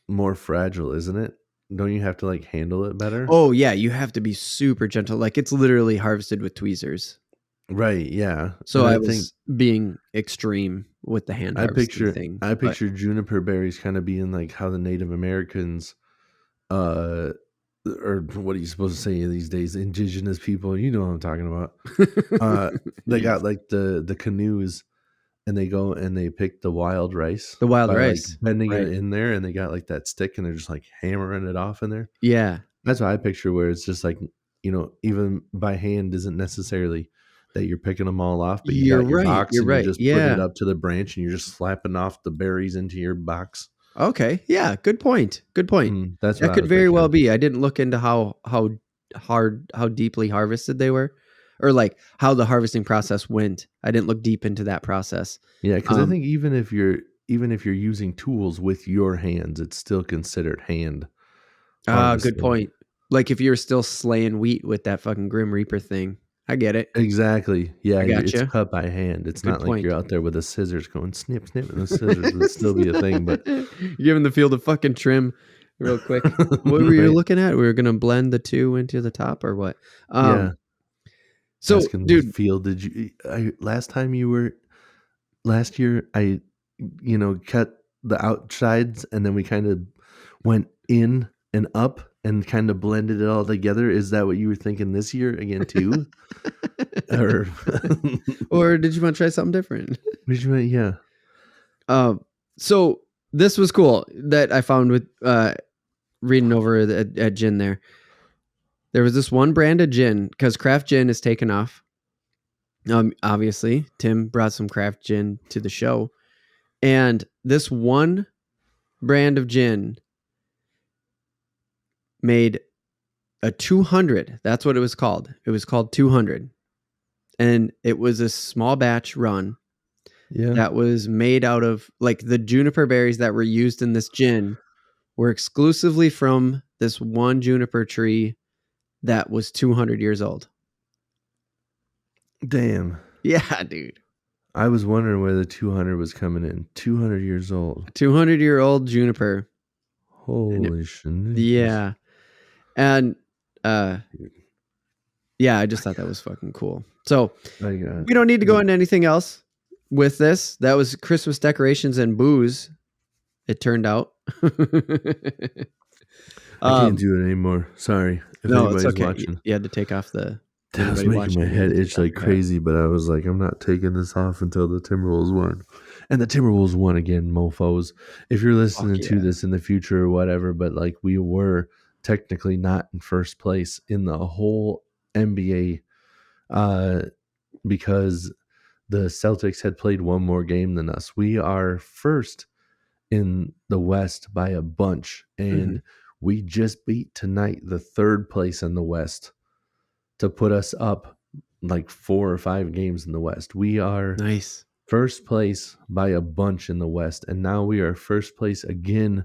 more fragile, isn't it? Don't you have to like handle it better? Oh yeah, you have to be super gentle. Like it's literally harvested with tweezers. Right, yeah. So I was being extreme with the hand harvesting thing. I picture juniper berries kind of being like how the Native Americans, or what are you supposed to say these days? Indigenous people, you know what I'm talking about. They got like the canoes, and they go and they pick the wild rice. The wild rice. Like bending it in there, and they got like that stick, and they're just like hammering it off in there. Yeah. That's what I picture, where it's just like, even by hand isn't necessarily that you're picking them all off, but you got your box and you're just putting it up to the branch and you're just slapping off the berries into your box. Okay. Yeah. Good point. That could very well be. I didn't look into how deeply harvested they were, or like how the harvesting process went. I didn't look deep into that process. Yeah. Because I think even if you're using tools with your hands, it's still considered hand. Good point. Like if you're still slaying wheat with that fucking Grim Reaper thing. I get it. Exactly. Yeah, it's cut by hand. It's not like you're out there with the scissors going snip, snip, and the scissors would still be a thing. But you're giving the field a fucking trim real quick. What were you looking at? We were going to blend the 2 into the top or what? Yeah. So, dude. Field, did you, last year, I, cut the outsides and then we kind of went in and up and kind of blended it all together. Is that what you were thinking this year again too? or did you want to try something different? Yeah. So this was cool that I found with reading over at gin there. There was this one brand of gin because craft gin is taken off. Obviously, Tim brought some craft gin to the show, and this one brand of gin made a 200. That's what it was called. It was called 200, and it was a small batch run. Yeah. That was made out of like the juniper berries that were used in this gin were exclusively from this one juniper tree that was 200 years old. Damn. Yeah, dude. I was wondering where the 200 was coming in. 200 years old. 200-year-old juniper. Holy shit. Yeah. And yeah, I just thought that was fucking cool. So we don't need to go into anything else with this. That was Christmas decorations and booze, it turned out. I can't do it anymore. Sorry. If anybody's it's okay. watching. You had to take off the... That was making my head itch like crazy, but I was like, I'm not taking this off until the Timberwolves won. And the Timberwolves won again, mofos. If you're listening to this in the future or whatever, but like we were technically not in first place in the whole NBA because the Celtics had played one more game than us. We are first in the West by a bunch, and we just beat tonight the third place in the West to put us up like 4 or 5 games in the West. We are nice first place by a bunch in the West, and now we are first place again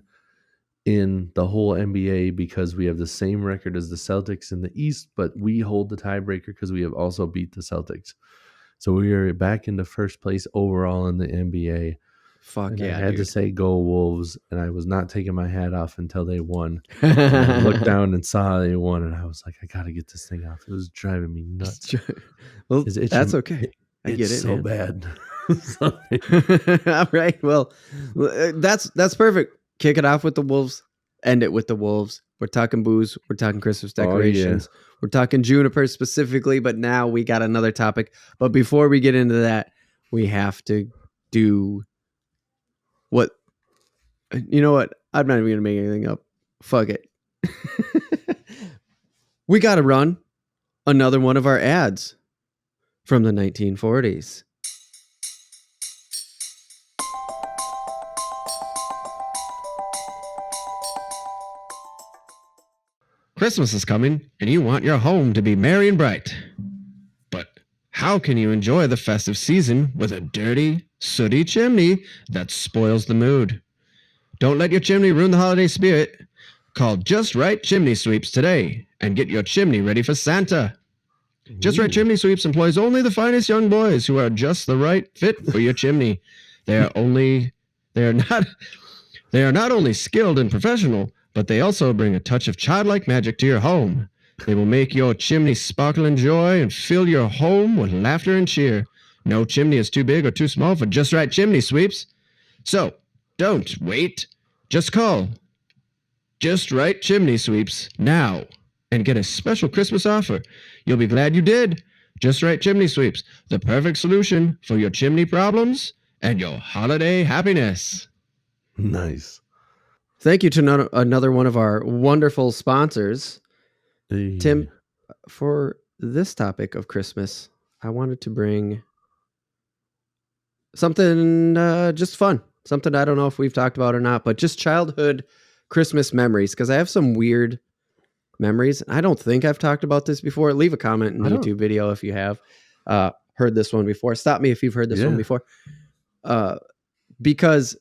in the whole NBA because we have the same record as the Celtics in the East, but we hold the tiebreaker because we have also beat the Celtics. So we are back into first place overall in the NBA. Fuck and yeah! I had to say go Wolves, and I was not taking my hat off until they won. And I looked down and saw they won, and I was like, I gotta get this thing off. It was driving me nuts. Well, that's okay. I get it. So bad. All right. Well, that's perfect. Kick it off with the Wolves. End it with the Wolves. We're talking booze. We're talking Christmas decorations. Oh, yeah. We're talking Juniper specifically, but now we got another topic. But before we get into that, we have to do what, you know what? I'm not even going to make anything up. Fuck it. We got to run another one of our ads from the 1940s. Christmas is coming, and you want your home to be merry and bright. But how can you enjoy the festive season with a dirty, sooty chimney that spoils the mood? Don't let your chimney ruin the holiday spirit. Call Just Right Chimney Sweeps today and get your chimney ready for Santa. Ooh. Just Right Chimney Sweeps employs only the finest young boys who are just the right fit for your chimney. They are not only skilled and professional, but they also bring a touch of childlike magic to your home. They will make your chimney sparkle in joy and fill your home with laughter and cheer. No chimney is too big or too small for Just Right Chimney Sweeps. So, don't wait. Just call Just Right Chimney Sweeps now and get a special Christmas offer. You'll be glad you did. Just Right Chimney Sweeps, the perfect solution for your chimney problems and your holiday happiness. Nice. Thank you to another one of our wonderful sponsors. Hey. Tim, for this topic of Christmas, I wanted to bring something just fun. Something I don't know if we've talked about or not, but just childhood Christmas memories, because I have some weird memories. I don't think I've talked about this before. Leave a comment in the YouTube video if you have heard this one before. Stop me if you've heard this one before. Because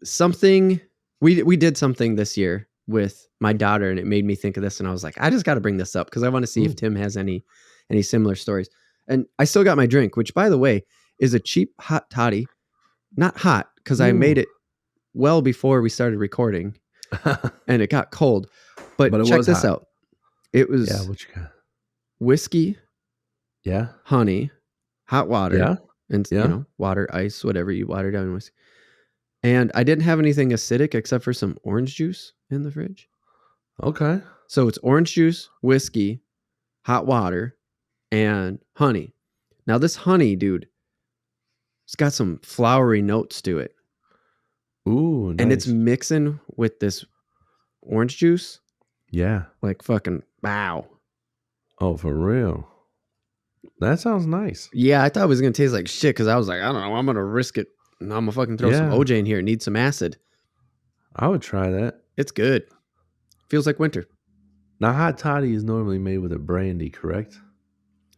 something... We did something this year with my daughter, and it made me think of this, and I was like, I just got to bring this up because I want to see if Tim has any similar stories. And I still got my drink, which, by the way, is a cheap hot toddy. Not hot, because I made it well before we started recording, and it got cold. But check this out. It was what you got? Whiskey, honey, hot water, and water, ice, whatever you water down whiskey. And I didn't have anything acidic except for some orange juice in the fridge. Okay. So it's orange juice, whiskey, hot water, and honey. Now this honey, dude, it's got some flowery notes to it. Ooh, nice. And it's mixing with this orange juice. Yeah. Like fucking wow. Oh, for real? That sounds nice. Yeah, I thought it was gonna taste like shit because I was like, I don't know, I'm gonna risk it. And I'm gonna fucking throw some Yeah. OJ in here. It needs some acid. I would try that. It's good. Feels like winter. Now, hot toddy is normally made with a brandy, correct?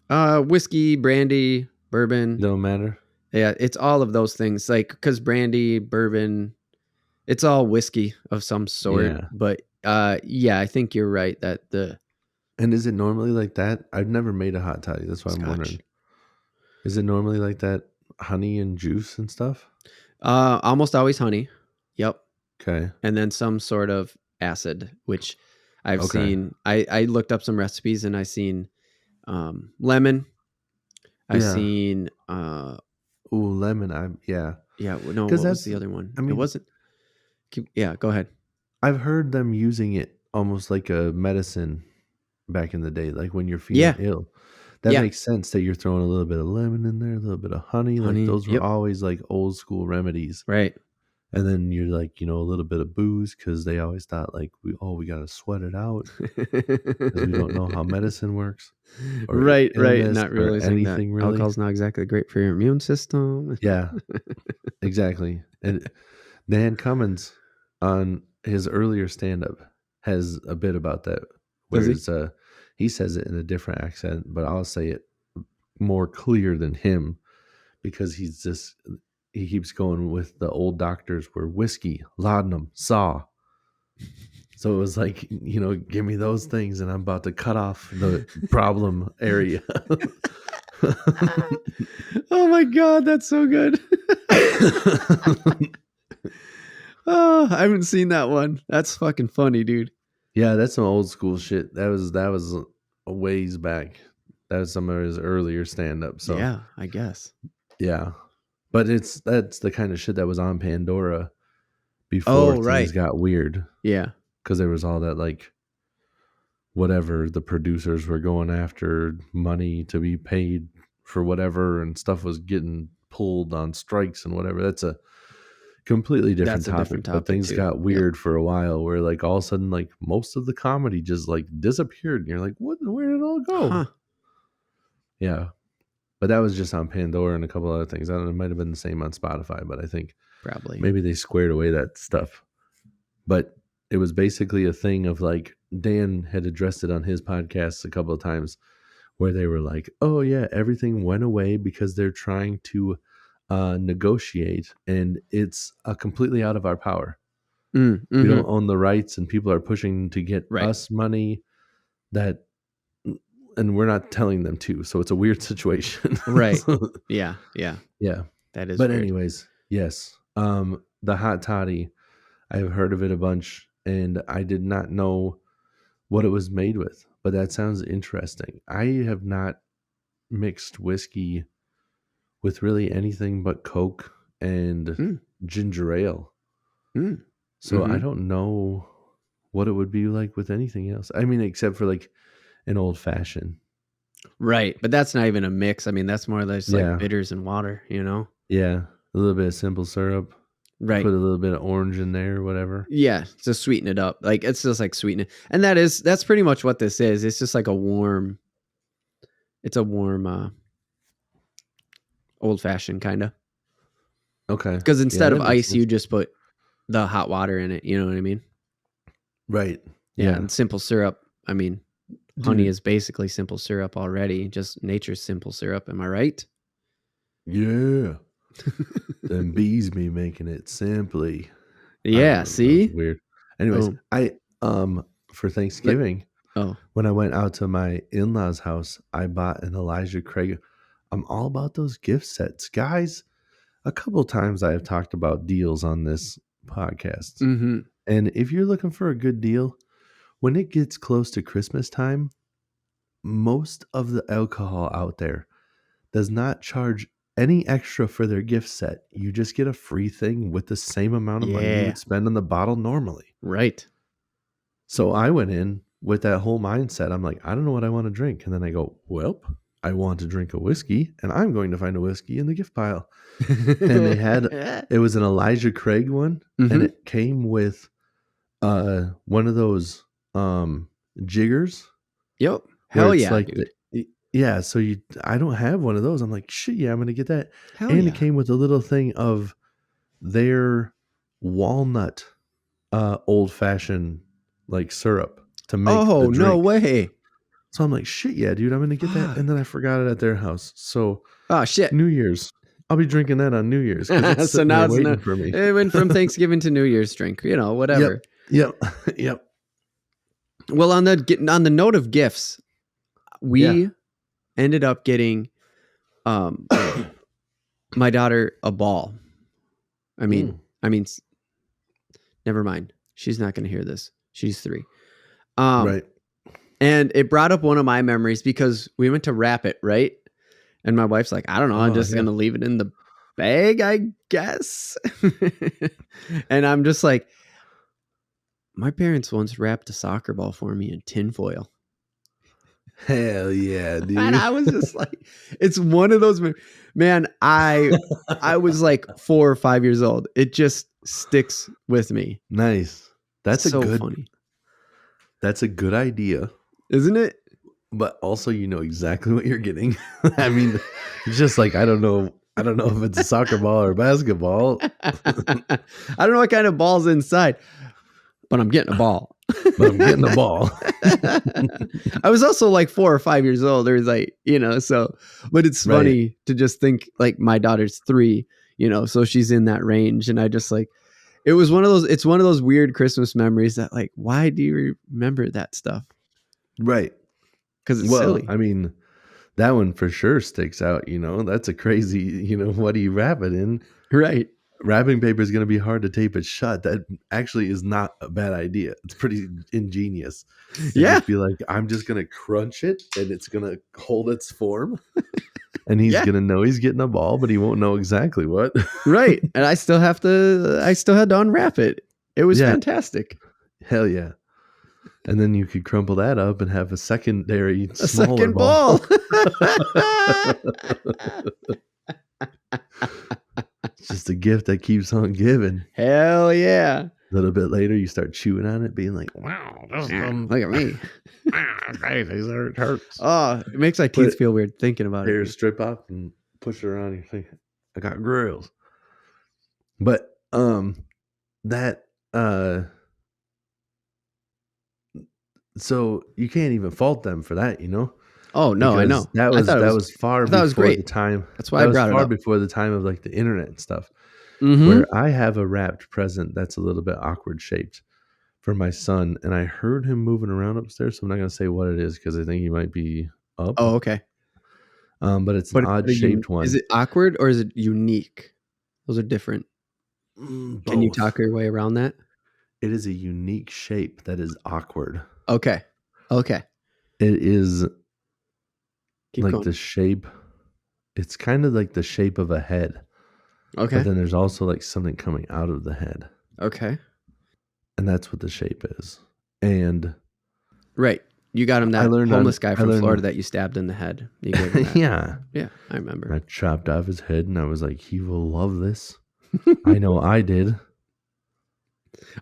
Whiskey, brandy, bourbon. Don't matter. Yeah, it's all of those things. Like, because brandy, bourbon, it's all whiskey of some sort. Yeah. But yeah, I think you're right that the And is it normally like that? I've never made a hot toddy. That's why I'm Scotch. wondering. Is it normally like that, honey and juice and stuff? Almost always honey. Yep. Okay. And then some sort of acid, which I've Okay. seen. I looked up some recipes and I seen lemon. I've Yeah. seen Ooh, lemon. Yeah. yeah, no, 'Cause what was that's- the other one? I mean- it wasn't. Yeah, go ahead. I've heard them using it almost like a medicine back in the day, like when you're feeling Yeah. ill. That Yeah. makes sense that you're throwing a little bit of lemon in there, a little bit of honey. Honey, Like those were yep. always like old school remedies. Right. And then you're like, a little bit of booze because they always thought like, we got to sweat it out because we don't know how medicine works. Or right. illness Not or realizing that anything really. alcohol's not exactly great for your immune system. Yeah, exactly. And Dan Cummins on his earlier stand-up has a bit about that. Does he? Whereas he says it in a different accent, but I'll say it more clear than him because he keeps going with the old doctors were whiskey, laudanum, saw. So it was like, give me those things and I'm about to cut off the problem area. Oh my God, that's so good. Oh, I haven't seen that one. That's fucking funny, dude. Yeah, that's some old school shit. That was a ways back. That was some of his earlier stand-up. So yeah, I guess. yeah. But that's the kind of shit that was on Pandora before things got weird. Yeah. Because there was all that like whatever the producers were going after money to be paid for whatever and stuff was getting pulled on strikes and whatever. That's a completely different topic. But things got weird for a while where like all of a sudden like most of the comedy just like disappeared and you're like, where did it all go? Huh. Yeah. But that was just on Pandora and a couple other things. I don't know, it might have been the same on Spotify, but I think probably maybe they squared away that stuff. But it was basically a thing of like Dan had addressed it on his podcast a couple of times where they were like, oh yeah, everything went away because they're trying to negotiate and it's completely out of our power. Mm-hmm. We don't own the rights and people are pushing to get us money and we're not telling them to. So it's a weird situation. Right. Yeah. That is But weird. anyways, yes. The hot toddy, I've heard of it a bunch and I did not know what it was made with, but that sounds interesting. I have not mixed whiskey with really anything but Coke and ginger ale. So I don't know what it would be like with anything else. I mean, except for like an old fashioned. Right. But that's not even a mix. I mean, that's more or less like bitters and water, Yeah. A little bit of simple syrup. Right. Put a little bit of orange in there or whatever. Yeah. Just sweeten it up. Like it's just like sweeten it. And that's pretty much what this is. It's just like a warm old fashioned kind of. Okay. Because instead of ice, you just put the hot water in it. You know what I mean? Right. Yeah. And simple syrup. I mean, honey is basically simple syrup already. Just nature's simple syrup. Am I right? Yeah. Them bees be making it simply. Yeah. See? Weird. Anyways, I for Thanksgiving, when I went out to my in-laws' house, I bought an Elijah Craig. I'm all about those gift sets, guys. A couple times I have talked about deals on this podcast. Mm-hmm. And if you're looking for a good deal, when it gets close to Christmas time, most of the alcohol out there does not charge any extra for their gift set. You just get a free thing with the same amount of money you would spend on the bottle normally. Right. So I went in with that whole mindset. I'm like, I don't know what I want to drink. And then I go, well, I want to drink a whiskey and I'm going to find a whiskey in the gift pile. And they had, it was an Elijah Craig one and it came with one of those jiggers. Yep. Where Hell it's yeah, like dude. yeah, so I don't have one of those. I'm like, shit, yeah, I'm gonna get that. Hell And yeah. it came with a little thing of their walnut old fashioned like syrup to make the Oh, no drink. way. So I'm like, shit, yeah, dude, I'm gonna get that. And then I forgot it at their house. So Oh, shit. New Year's, I'll be drinking that on New Year's because it's So sitting now there it's waiting for me. it went from Thanksgiving to New Year's drink, whatever. Yep. Yep. Well, on the note of gifts, we ended up getting my daughter a ball. I mean, never mind. She's not going to hear this. She's 3. Right. And it brought up one of my memories because we went to wrap it, right? And my wife's like, I don't know. I'm just going to leave it in the bag, I guess. And I'm just like, my parents once wrapped a soccer ball for me in tinfoil. Hell yeah, dude. And I was just like, it's one of those, man, I was like 4 or 5 years old. It just sticks with me. Nice. That's so funny. That's a good idea. Isn't it? But also, you know exactly what you're getting. I mean, it's just like, I don't know if it's a soccer ball or a basketball. I don't know what kind of ball's inside, but I'm getting a ball. But I'm getting a ball. I was also like 4 or 5 years old. There's like, so, but it's funny to just think like my daughter's 3, so she's in that range. And I just like, it's one of those weird Christmas memories that like, why do you remember that stuff? Right. Because it's silly. I mean, that one for sure sticks out, that's a crazy, what do you wrap it in? Right. Wrapping paper is going to be hard to tape it shut. That actually is not a bad idea. It's pretty ingenious. Yeah. Just be like, I'm just going to crunch it and it's going to hold its form. And he's going to know he's getting a ball, but he won't know exactly what. Right. And I still had to unwrap it. It was fantastic. Hell yeah. And then you could crumple that up and have a secondary second ball. It's just a gift that keeps on giving. Hell yeah. A little bit later, you start chewing on it, being like, wow, look at me. It hurts. Oh, it makes my teeth feel weird thinking about hair it. Strip off and push it around. You think, I got grills. But so you can't even fault them for that, Oh no, because I know. That was far before the time. That's why I brought it up. Before the time of like the internet and stuff. Mm-hmm. Where I have a wrapped present that's a little bit awkward shaped for my son, and I heard him moving around upstairs. So I'm not going to say what it is because I think he might be up. Oh, okay. But it's an odd shaped one. Is it awkward or is it unique? Those are different. Both. Can you talk your way around that? It is a unique shape that is awkward. Okay. It is Keep like going. the shape. It's kind of like the shape of a head. Okay. But then there's also like something coming out of the head. Okay. And that's what the shape is. And right. You got him that homeless guy from Florida that you stabbed in the head. You gave him that. Yeah, I remember. I chopped off his head and I was like, he will love this. I know I did.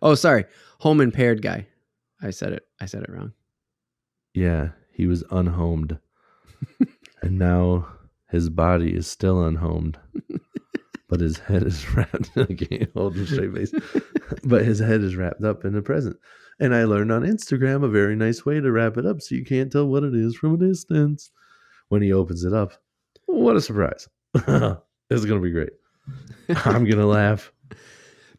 Oh, sorry. Home impaired guy. I said it wrong. Yeah, he was unhomed. And now his body is still unhomed. But his head is wrapped. I can't hold him straight face. But his head is wrapped up in a present. And I learned on Instagram a very nice way to wrap it up so you can't tell what it is from a distance. When he opens it up, what a surprise. It's going to be great. I'm going to laugh.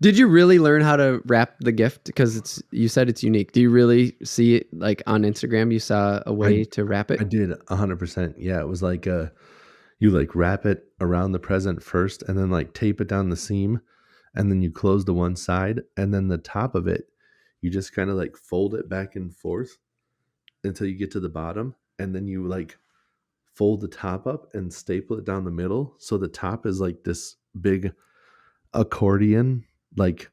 Did you really learn how to wrap the gift? Because you said it's unique. Do you really see it like on Instagram? You saw a way to wrap it? I did 100%. Yeah, it was like you like wrap it around the present first and then like tape it down the seam and then you close the one side and then the top of it, you just kind of like fold it back and forth until you get to the bottom and then you like fold the top up and staple it down the middle. So the top is like this big accordion, like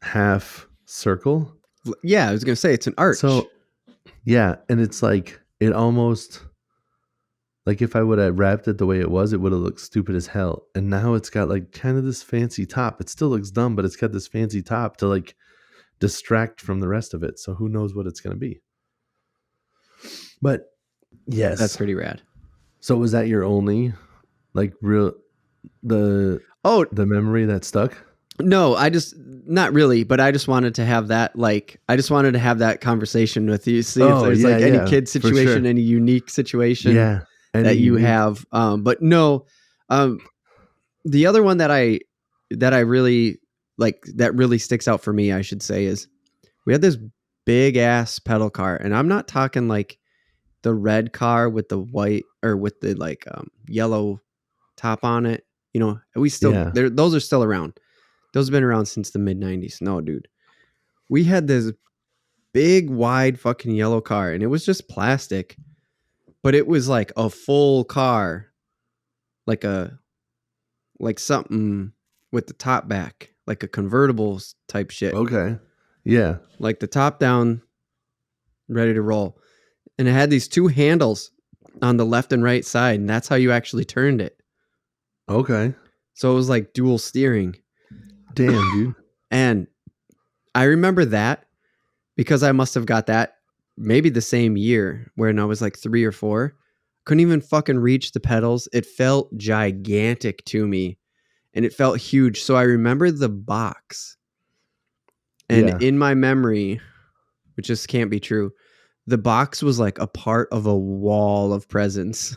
half circle. Yeah, I was going to say it's an arch. So yeah, and it's like it almost... Like if I would have wrapped it the way it would have looked stupid as hell. And now it's got like kind of this fancy top. It still looks dumb, but it's got this fancy top to like distract from the rest of it. So who knows what it's going to be. But yes. That's pretty rad. So was that your only like real the memory that stuck? No, not really, but I just wanted to have that conversation with you. See if there's any kid situation, any unique situation that you have. But no, the other one that I really like, that really sticks out for me, I should say, is we had this big ass pedal car, and I'm not talking like the red car with the white or with the like yellow top on it. You know, we still those are still around. Those have been around since the mid 90s. No, dude. We had this big, wide fucking yellow car, and it was just plastic, but it was like a full car, like something with the top back, like a convertible type shit. Okay. Yeah. Like the top down, ready to roll. And it had these two handles on the left and right side, and that's how you actually turned it. Okay. So it was like dual steering. Damn, dude. And I remember that because I must have got that maybe the same year when I was like 3 or 4. Couldn't even fucking reach the pedals. It felt gigantic to me and it felt huge. So I remember the box. And in my memory, which just can't be true, the box was like a part of a wall of presents.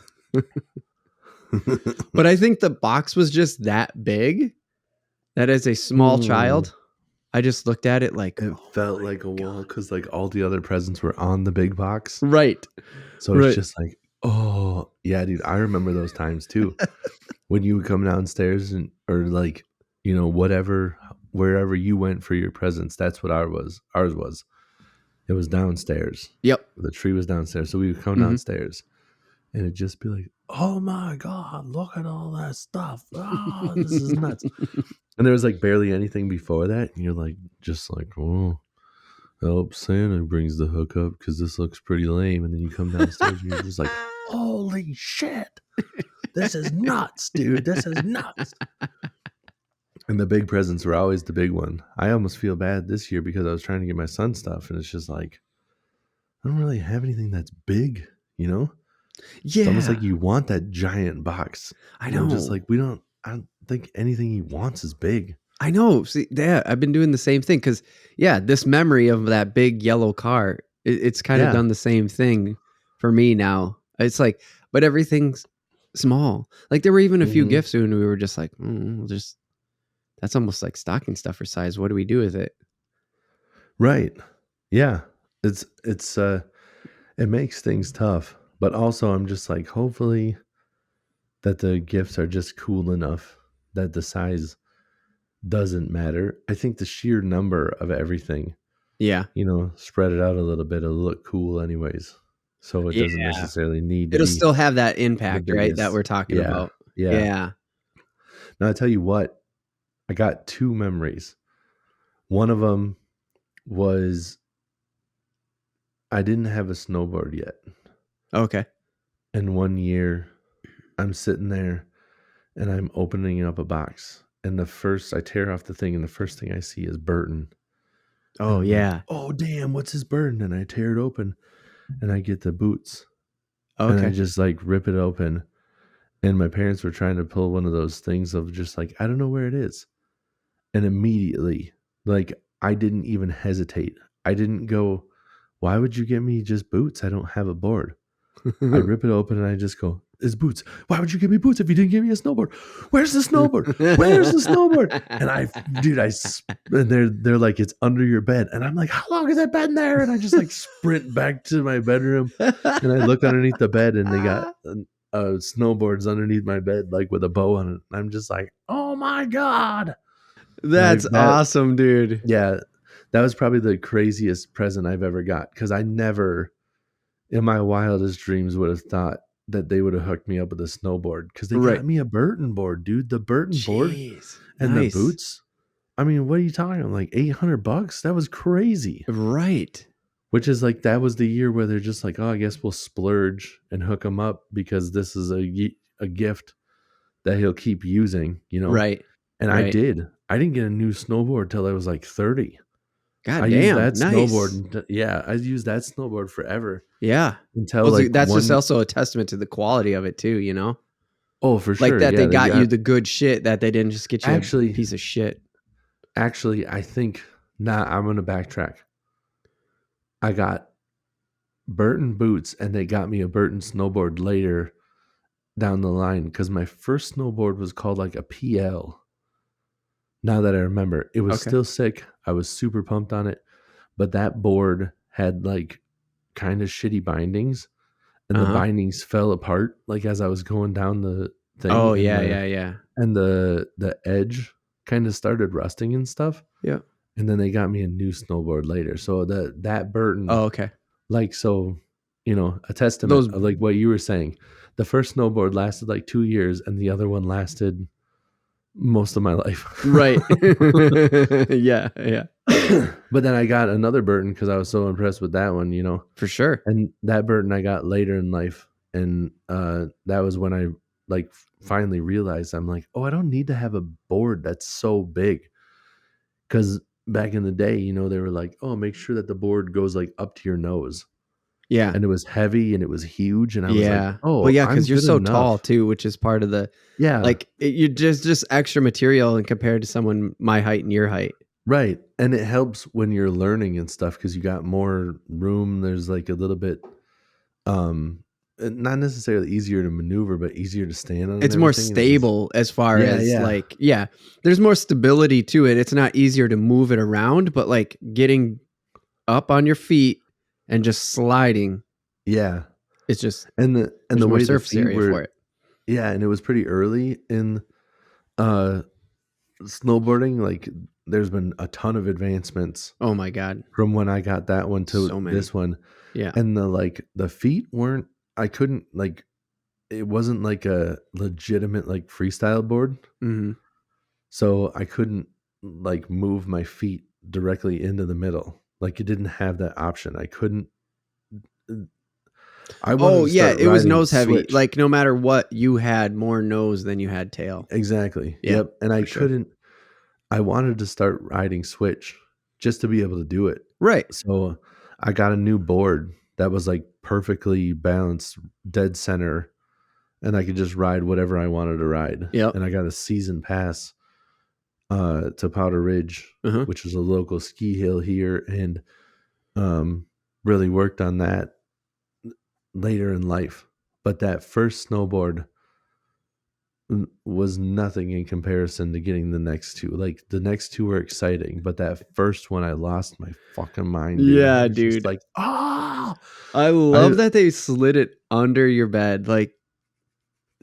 But I think the box was just that big that as a small child, I just looked at it like... It felt like a wall because like all the other presents were on the big box. Right. So it's just like, oh, yeah, dude. I remember those times too. When you would come downstairs or like, you know, wherever you went for your presents, that's what ours was. It was downstairs. Yep. The tree was downstairs. So we would come downstairs and it'd just be like, oh my God, look at all that stuff. Oh, this is nuts. And there was like barely anything before that. And you're like, just like, oh, I hope Santa brings the hookup because this looks pretty lame. And then you come downstairs and you're just like, holy shit. This is nuts, dude. This is nuts. And the big presents were always the big one. I almost feel bad this year because I was trying to get my son stuff. And it's just like, I don't really have anything that's big, you know? Yeah. It's almost like you want that giant box. I know. Just like, I don't think anything he wants is big. I know. See, yeah, I've been doing the same thing because, this memory of that big yellow car, it's kind of done the same thing for me now. It's like, but everything's small. Like there were even a few gifts when we were just like, that's almost like stocking stuffer size. What do we do with it? Right. Yeah. It makes things tough, but also I'm just like, hopefully that the gifts are just cool enough that the size doesn't matter. I think the sheer number of everything, spread it out a little bit, it'll look cool anyways. So it doesn't necessarily need to It'll still have that impact, right? That we're talking about. Yeah. Now I tell you what, I got 2 memories. One of them was I didn't have a snowboard yet. Okay. And one year I'm sitting there and I'm opening up a box. And I tear off the thing and the first thing I see is Burton. Oh, yeah. Like, oh, damn, what's his Burton? And I tear it open and I get the boots. Okay. And I just like rip it open. And my parents were trying to pull one of those things of just like, I don't know where it is. And immediately, like, I didn't even hesitate. I didn't go, why would you get me just boots? I don't have a board. I rip it open and I just go, it's boots. Why would you give me boots if you didn't give me a snowboard? Where's the snowboard? Where's the snowboard? And they're like, it's under your bed. And I'm like, how long has it been there? And I just like sprint back to my bedroom and I look underneath the bed and they got snowboards underneath my bed, like with a bow on it. And I'm just like, oh my God. That's awesome, dude. Yeah. That was probably the craziest present I've ever got. Because I never in my wildest dreams would have thought that they would have hooked me up with a snowboard because they got me a Burton board, dude. The Burton board and the boots. I mean, what are you talking? I'm like $800. That was crazy. Right. Which is like, that was the year where they're just like, oh, I guess we'll splurge and hook him up because this is a gift that he'll keep using, you know? Right. And I did. I didn't get a new snowboard till I was like 30. God I used damn, that snowboard. nice. Yeah, I used that snowboard forever Yeah. until Well, like that's just one. also a testament to the quality of it too, you know? Oh, for Like sure. that Yeah, they they got you got the good shit, that they didn't just get you a actually. piece of shit. Actually, I think. Nah, I'm gonna backtrack. I got Burton boots, and they got me a Burton snowboard later down the line because my first snowboard was called like a PL. Now that I remember, it was Okay. still sick. I was super pumped on it, but that board had like kind of shitty bindings, and the Uh-huh. bindings fell apart like as I was going down the thing, Oh, yeah, yeah, yeah. and the edge kind of started rusting and stuff. Yeah. And then they got me a new snowboard later. So that Burton, Oh, okay. like, so, a testament Those of like what you were saying. The first snowboard lasted like 2 years, and the other one lasted most of my life. right. Yeah, yeah. But then I got another Burton because I was so impressed with that one, For sure. and that Burton I got later in life, and that was when I like finally realized I'm like, oh, I don't need to have a board that's so big, because back in the day, they were like, oh, make sure that the board goes like up to your nose, Yeah. and it was heavy and it was huge, and I was like, Yeah. Well, oh, yeah, I'm because you're good so tall enough. too, which is part of the Yeah, you just extra material and compared to someone my height and your height. right. And it helps when you're learning and stuff because you got more room. There's like a little bit, not necessarily easier to maneuver, but easier to stand on and It's more everything. And stable as far Yeah, as yeah. like, yeah, there's more stability to it. It's not easier to move it around, but like getting up on your feet and just sliding, Yeah. it's just And there's the more way the surface feet area for were, it. yeah, and it was pretty early in uh snowboarding. Like there's been a ton of advancements Oh my God. from when I got that one to So many. this one. Yeah. And the feet weren't, I couldn't like, it wasn't like a legitimate like freestyle board. Mm-hmm. So I couldn't like move my feet directly into the middle. Like it didn't have that option. I couldn't. I wanted Oh to yeah, start it was riding nose heavy. switch. Like no matter what, you had more nose than you had tail. Exactly. Yeah, Yep. And I for sure. couldn't. I wanted to start riding switch just to be able to do it. Right. So I got a new board that was like perfectly balanced, dead center, and I could just ride whatever I wanted to ride. Yep. And I got a season pass to Powder Ridge, Uh-huh. which is a local ski hill here, and really worked on that later in life. But that first snowboard was nothing in comparison to getting the next two. Like the next two were exciting, but that first one, I lost my fucking mind. Dude. Yeah, I was just dude. like, ah, I love that they slid it under your bed. Like,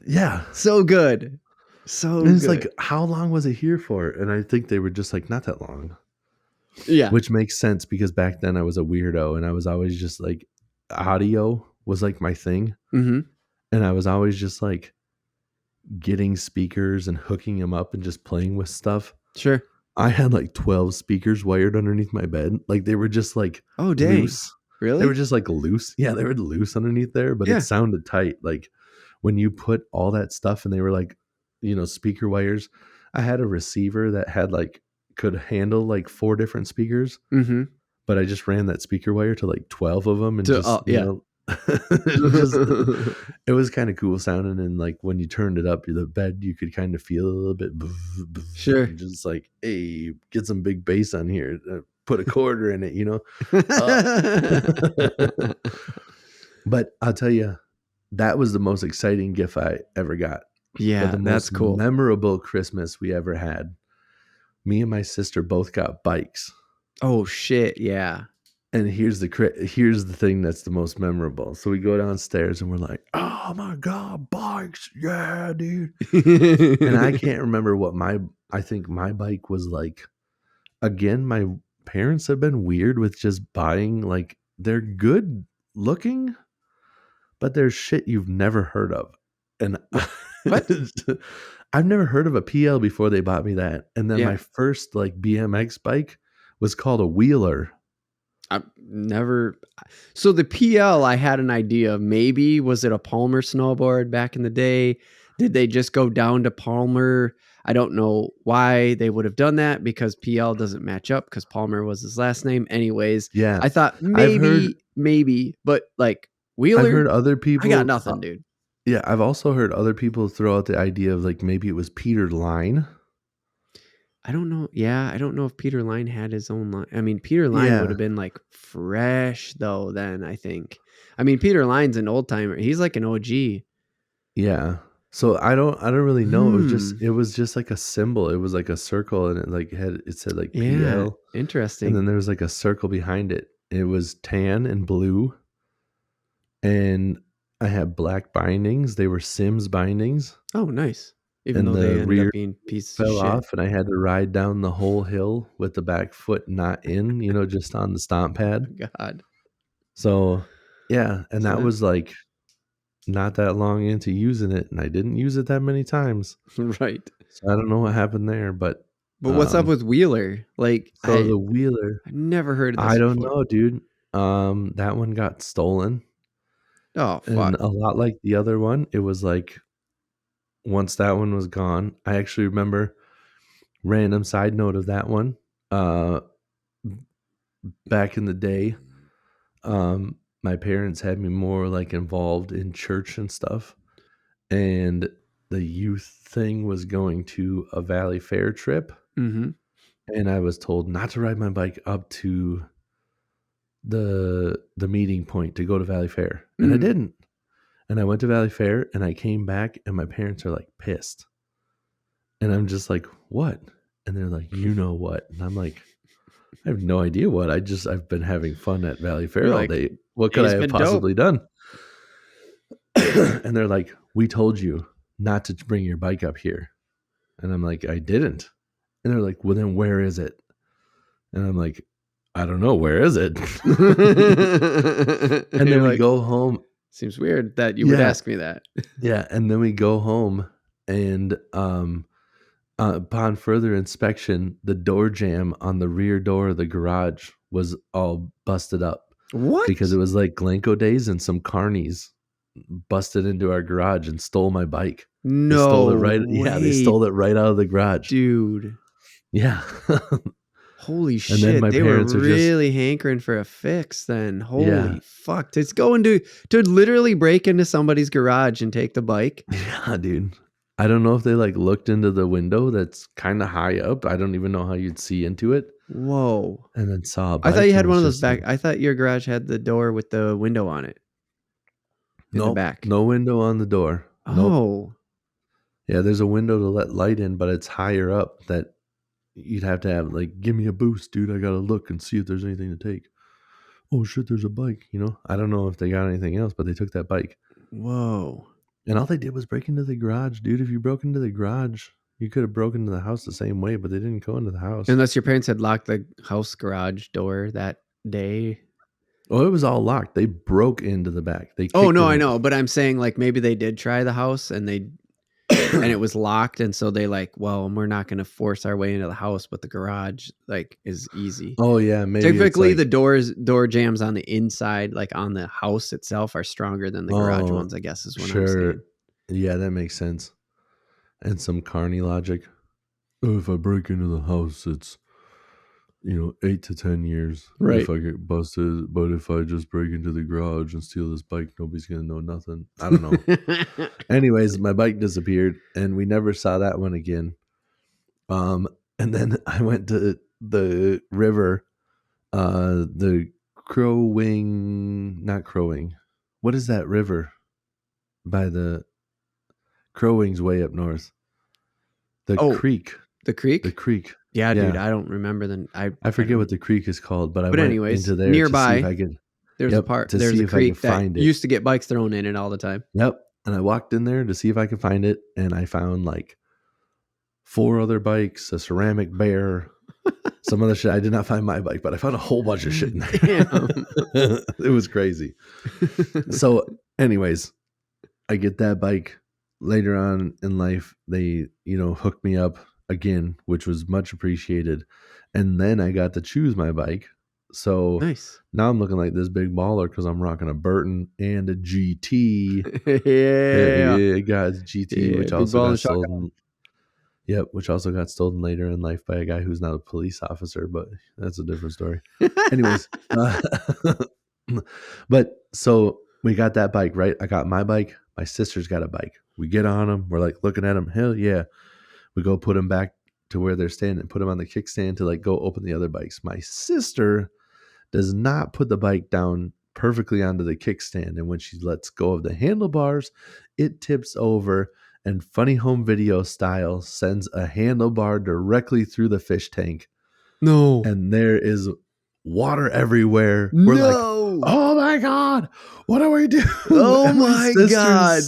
yeah, so good. So and it's good. like, how long was it here for? And I think they were just like, not that long. Yeah. Which makes sense because back then I was a weirdo and I was always just like, audio was like my thing. Mm-hmm. And I was always just like getting speakers and hooking them up and just playing with stuff. Sure. I had like 12 speakers wired underneath my bed. Like they were just like Oh, dang. loose. Really? They were just like loose. Yeah, they were loose underneath there, but Yeah. it sounded tight. Like when you put all that stuff and they were like, speaker wires. I had a receiver that had like, could handle like 4 different speakers, Mm-hmm. but I just ran that speaker wire to like 12 of them and Yeah. it was kind of cool sounding. And like when you turned it up, the bed, you could kind of feel a little bit, Sure. just like, hey, get some big bass on here, put a quarter in it, But I'll tell you, that was the most exciting gift I ever got. Yeah, But the that's most cool. memorable Christmas we ever had, me and my sister both got bikes. Oh shit, yeah. And here's the thing that's the most memorable. So we go downstairs and we're like, oh my God, bikes. Yeah, dude. And I can't remember what I think my bike was like. Again, my parents have been weird with just buying, like, they're good looking, but there's shit you've never heard of. And What? I've never heard of a PL before they bought me that. And then Yeah. my first like BMX bike was called a Wheeler. I've never. So the PL, I had an idea of maybe, was it a Palmer snowboard back in the day? Did they just go down to Palmer? I don't know why they would have done that because PL doesn't match up because Palmer was his last name. Anyways, Yeah. I thought I've heard maybe, but like Wheeler, I've heard other I got people. nothing, dude. Yeah, I've also heard other people throw out the idea of like maybe it was Peter Line. I don't know. Yeah, I don't know if Peter Line had his own line. I mean, Peter Line would have been like fresh though. Then I think. I mean, Peter Line's an old timer. He's like an OG. Yeah. So I don't really know. It was just like a symbol. It was like a circle, and it said like PL. Interesting. And then there was like a circle behind it. It was tan and blue, and I had black bindings. They were Sims bindings. Oh, nice. Even and though the they ended rear up being pieces fell of shit. off, and I had to ride down the whole hill with the back foot not in, just on the stomp pad. God. So yeah, and that was like not that long into using it, and I didn't use it that many times. Right. So I don't know what happened there, but what's up with Wheeler? Like, the Wheeler, I never heard of this. I don't know, dude. That one got stolen. Oh, fuck. And a lot like the other one, it was like once that one was gone, I actually remember, random side note of that one, back in the day, my parents had me more like involved in church and stuff, and the youth thing was going to a Valley Fair trip, and I was told not to ride my bike up to the meeting point to go to Valley Fair, and I didn't. And I went to Valley Fair, and I came back, and my parents are like pissed, and I'm just like, what? And they're like, you know what? And I'm like, I have no idea what. I've been having fun at Valley Fair all day. What could I have possibly done? And they're like, we told you not to bring your bike up here. And I'm like, I didn't. And they're like, well, then where is it? And I'm like, I don't know. Where is it? And then we go home. Seems weird that you would ask me that. Yeah. And then we go home, and upon further inspection, the door jamb on the rear door of the garage was all busted up. What? Because it was like Glencoe days, and some carnies busted into our garage and stole my bike. No, they stole it right. Yeah, they stole it right out of the garage, dude. Yeah. Holy shit! And then my parents were really hankering for a fix. Then holy fuck, it's going to literally break into somebody's garage and take the bike. Yeah, dude. I don't know if they like looked into the window that's kind of high up. I don't even know how you'd see into it. Whoa! And then saw a bike. I thought you had one of those back. I thought your garage had the door with the window on it. No, back. No window on the door. Oh. Nope. Yeah, there's a window to let light in, but it's higher up that you'd have to have like, give me a boost, dude. I gotta look and see if there's anything to take. Oh shit, there's a bike. I don't know if they got anything else, but they took that bike. Whoa. And all they did was break into the garage, dude. If you broke into the garage, you could have broken into the house the same way, but they didn't go into the house. Unless your parents had locked the house garage door that day. Oh, it was all locked. They broke into the back. I know, but I'm saying like maybe they did try the house and and it was locked, and so they like, well, we're not going to force our way into the house, but the garage like is easy. Oh yeah, maybe. Typically, the door jams on the inside, like on the house itself, are stronger than the garage ones. I guess is what I'm saying. Yeah, that makes sense. And some carny logic. Oh, if I break into the house, it's 8 to 10 years, right, if I get busted. But if I just break into the garage and steal this bike, nobody's gonna know nothing. I don't know. Anyways, my bike disappeared, and we never saw that one again. And then I went to the river, the not Crowing. What is that river by the Crowing's way up north? The creek. The creek? The creek. Yeah, dude, I don't remember I forget what the creek is called, but anyways, into there nearby, to see if I could, there's a creek that used to get bikes thrown in it all the time. Yep. And I walked in there to see if I could find it, and I found like 4 other bikes, a ceramic bear, some other shit. I did not find my bike, but I found a whole bunch of shit in there. It was crazy. So anyways, I get that bike. Later on in life, they, hooked me up again, which was much appreciated. And then I got to choose my bike. So nice. Now I'm looking like this big baller because I'm rocking a Burton and a GT. Yeah. I got a GT, which also got sold. Yep, which also got stolen later in life by a guy who's not a police officer, but that's a different story. Anyways, but so we got that bike, right? I got my bike. My sister's got a bike. We get on them. We're like looking at them. Hell yeah. We go put them back to where they're standing, put them on the kickstand to like go open the other bikes. My sister does not put the bike down perfectly onto the kickstand. And when she lets go of the handlebars, it tips over and funny home video style sends a handlebar directly through the fish tank. No. And there is water everywhere. We're like, oh my God, what do we do? Oh and my God.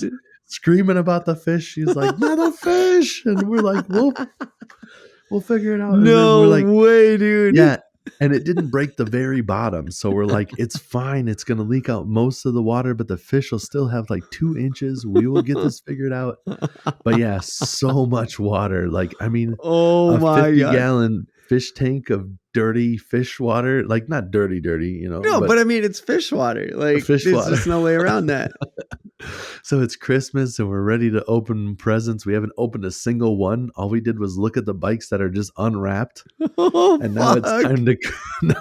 Screaming about the fish. She's like, not a fish. And we're like, we'll figure it out. And no we're like, way, dude. Yeah. And it didn't break the very bottom. So we're like, it's fine. It's going to leak out most of the water, but the fish will still have like 2 inches. We will get this figured out. But yeah, so much water. Like, I mean, oh a my 50-gallon fish tank of dirty fish water. Like, not dirty, you know. No, but I mean, it's fish water. Like, there's just no way around that. So it's Christmas and we're ready to open presents. We haven't opened a single one. All we did was look at the bikes that are just unwrapped. Oh, and now it's time to clean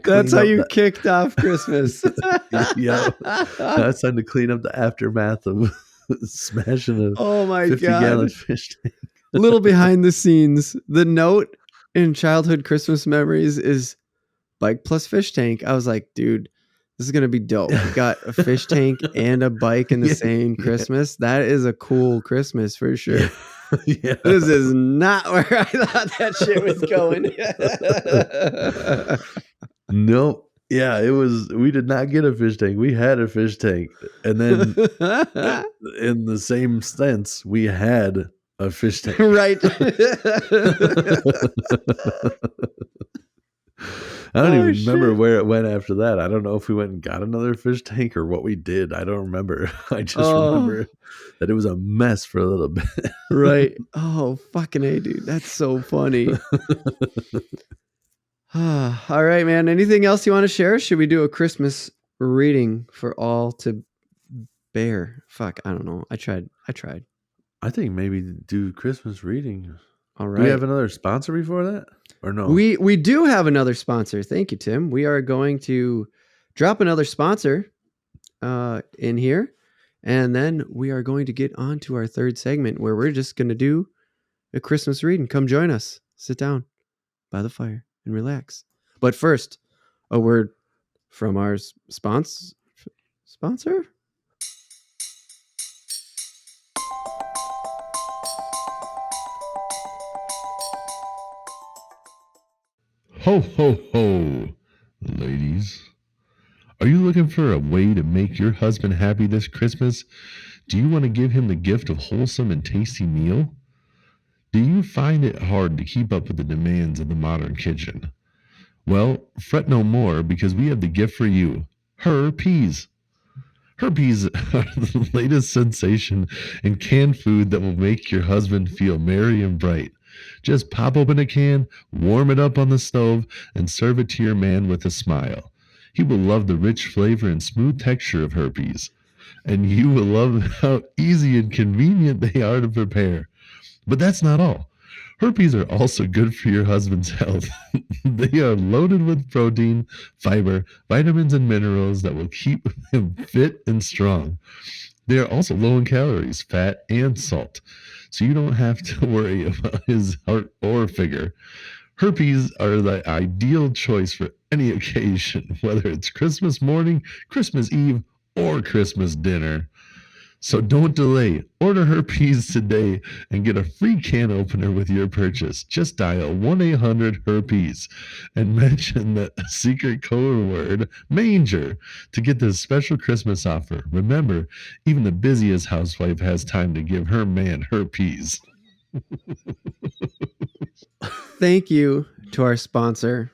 That's how you up kicked off Christmas. Yeah. Now it's time to clean up the aftermath of smashing a 50-gallon fish tank. A little behind the scenes. The note in childhood Christmas memories is bike plus fish tank. I was like, dude, this is going to be dope. We got a fish tank and a bike in the same Christmas. That is a cool Christmas for sure. Yeah. This is not where I thought that shit was going. Nope. Yeah, it was. We did not get a fish tank. We had a fish tank. And then in the same sense, we had a fish tank. Right. I don't even remember where it went after that. I don't know if we went and got another fish tank or what we did. I don't remember. I just remember that it was a mess for a little bit. Right. Oh, fucking A, dude. That's so funny. All right, man. Anything else you want to share? Should we do a Christmas reading for all to bear? Fuck, I don't know. I tried. I think maybe do Christmas reading. All right. Do we have another sponsor before that? Or no? We do have another sponsor. Thank you, Tim. We are going to drop another sponsor in here. And then we are going to get on to our third segment where we're just going to do a Christmas reading. Come join us. Sit down by the fire and relax. But first, a word from our sponsor. Ho, ho, ho, ladies. Are you looking for a way to make your husband happy this Christmas? Do you want to give him the gift of wholesome and tasty meal? Do you find it hard to keep up with the demands of the modern kitchen? Well, fret no more because we have the gift for you, Her Peas. Her Peas are the latest sensation in canned food that will make your husband feel merry and bright. Just pop open a can, warm it up on the stove, and serve it to your man with a smile. He will love the rich flavor and smooth texture of Her Peas, and you will love how easy and convenient they are to prepare. But that's not all. Her Peas are also good for your husband's health. They are loaded with protein, fiber, vitamins, and minerals that will keep him fit and strong. They are also low in calories, fat, and salt, so you don't have to worry about his heart or figure. Her Peas are the ideal choice for any occasion, whether it's Christmas morning, Christmas Eve, or Christmas dinner. So don't delay. Order Her Peas today and get a free can opener with your purchase. Just dial 1-800-HER-PEAS and mention the secret code word MANGER to get this special Christmas offer. Remember, even the busiest housewife has time to give her man Her Peas. Thank you to our sponsor,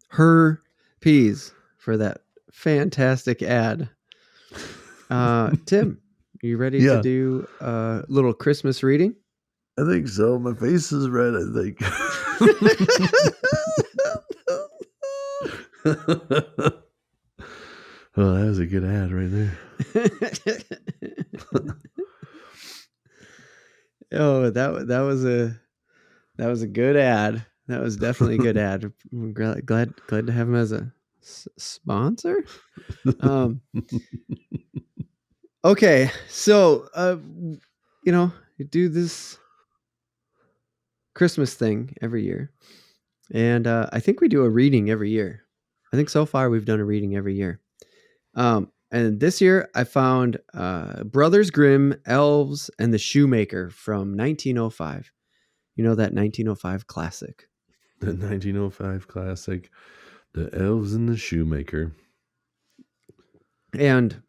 Her Peas, for that fantastic ad. Tim, are you ready to do a little Christmas reading? I think so. My face is red, I think. Oh, that was a good ad right there. Oh, that was a good ad. That was definitely a good ad. I'm glad to have him as a sponsor. Okay, so you do this Christmas thing every year, and I think we do a reading every year. I think so far we've done a reading every year. And this year I found Brothers Grimm, Elves, and the Shoemaker from 1905. You know, that 1905 classic. The 1905 classic, The Elves and the Shoemaker. And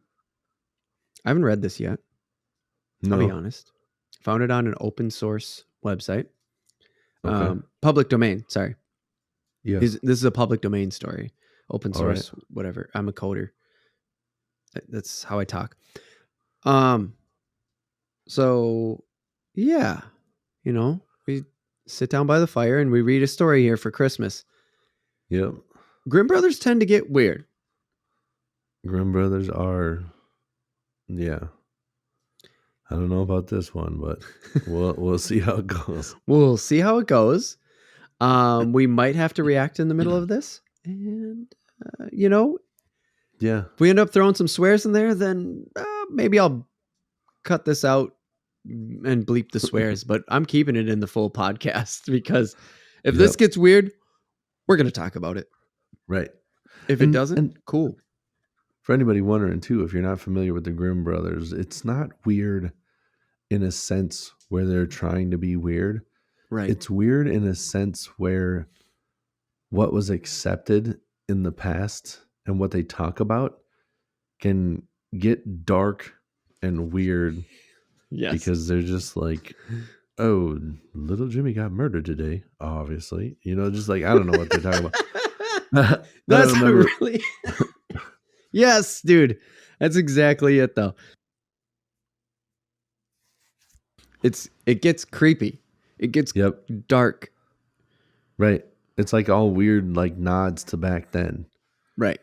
I haven't read this yet. No. I'll be honest. Found it on an open source website. Okay. Public domain, sorry. Yeah. This is a public domain story. Open All source, right. whatever. I'm a coder. That's how I talk. So yeah, we sit down by the fire and we read a story here for Christmas. Yep. Grimm brothers tend to get weird. Grimm brothers are, yeah. I don't know about this one, but we'll see how it goes. We'll see how it goes. We might have to react in the middle of this, and Yeah. if we end up throwing some swears in there, then maybe I'll cut this out and bleep the swears. But I'm keeping it in the full podcast because if this gets weird, we're going to talk about it. Right. If it doesn't, cool. For anybody wondering too, if you're not familiar with the Grimm brothers, it's not weird in a sense where they're trying to be weird. Right. It's weird in a sense where what was accepted in the past and what they talk about can get dark and weird. Yes. Because they're just like, oh, little Jimmy got murdered today, obviously. Just like, I don't know what they're talking about. That's really... Yes, dude. That's exactly it, though. It gets creepy. It gets dark. Right. It's like all weird, like nods to back then. Right.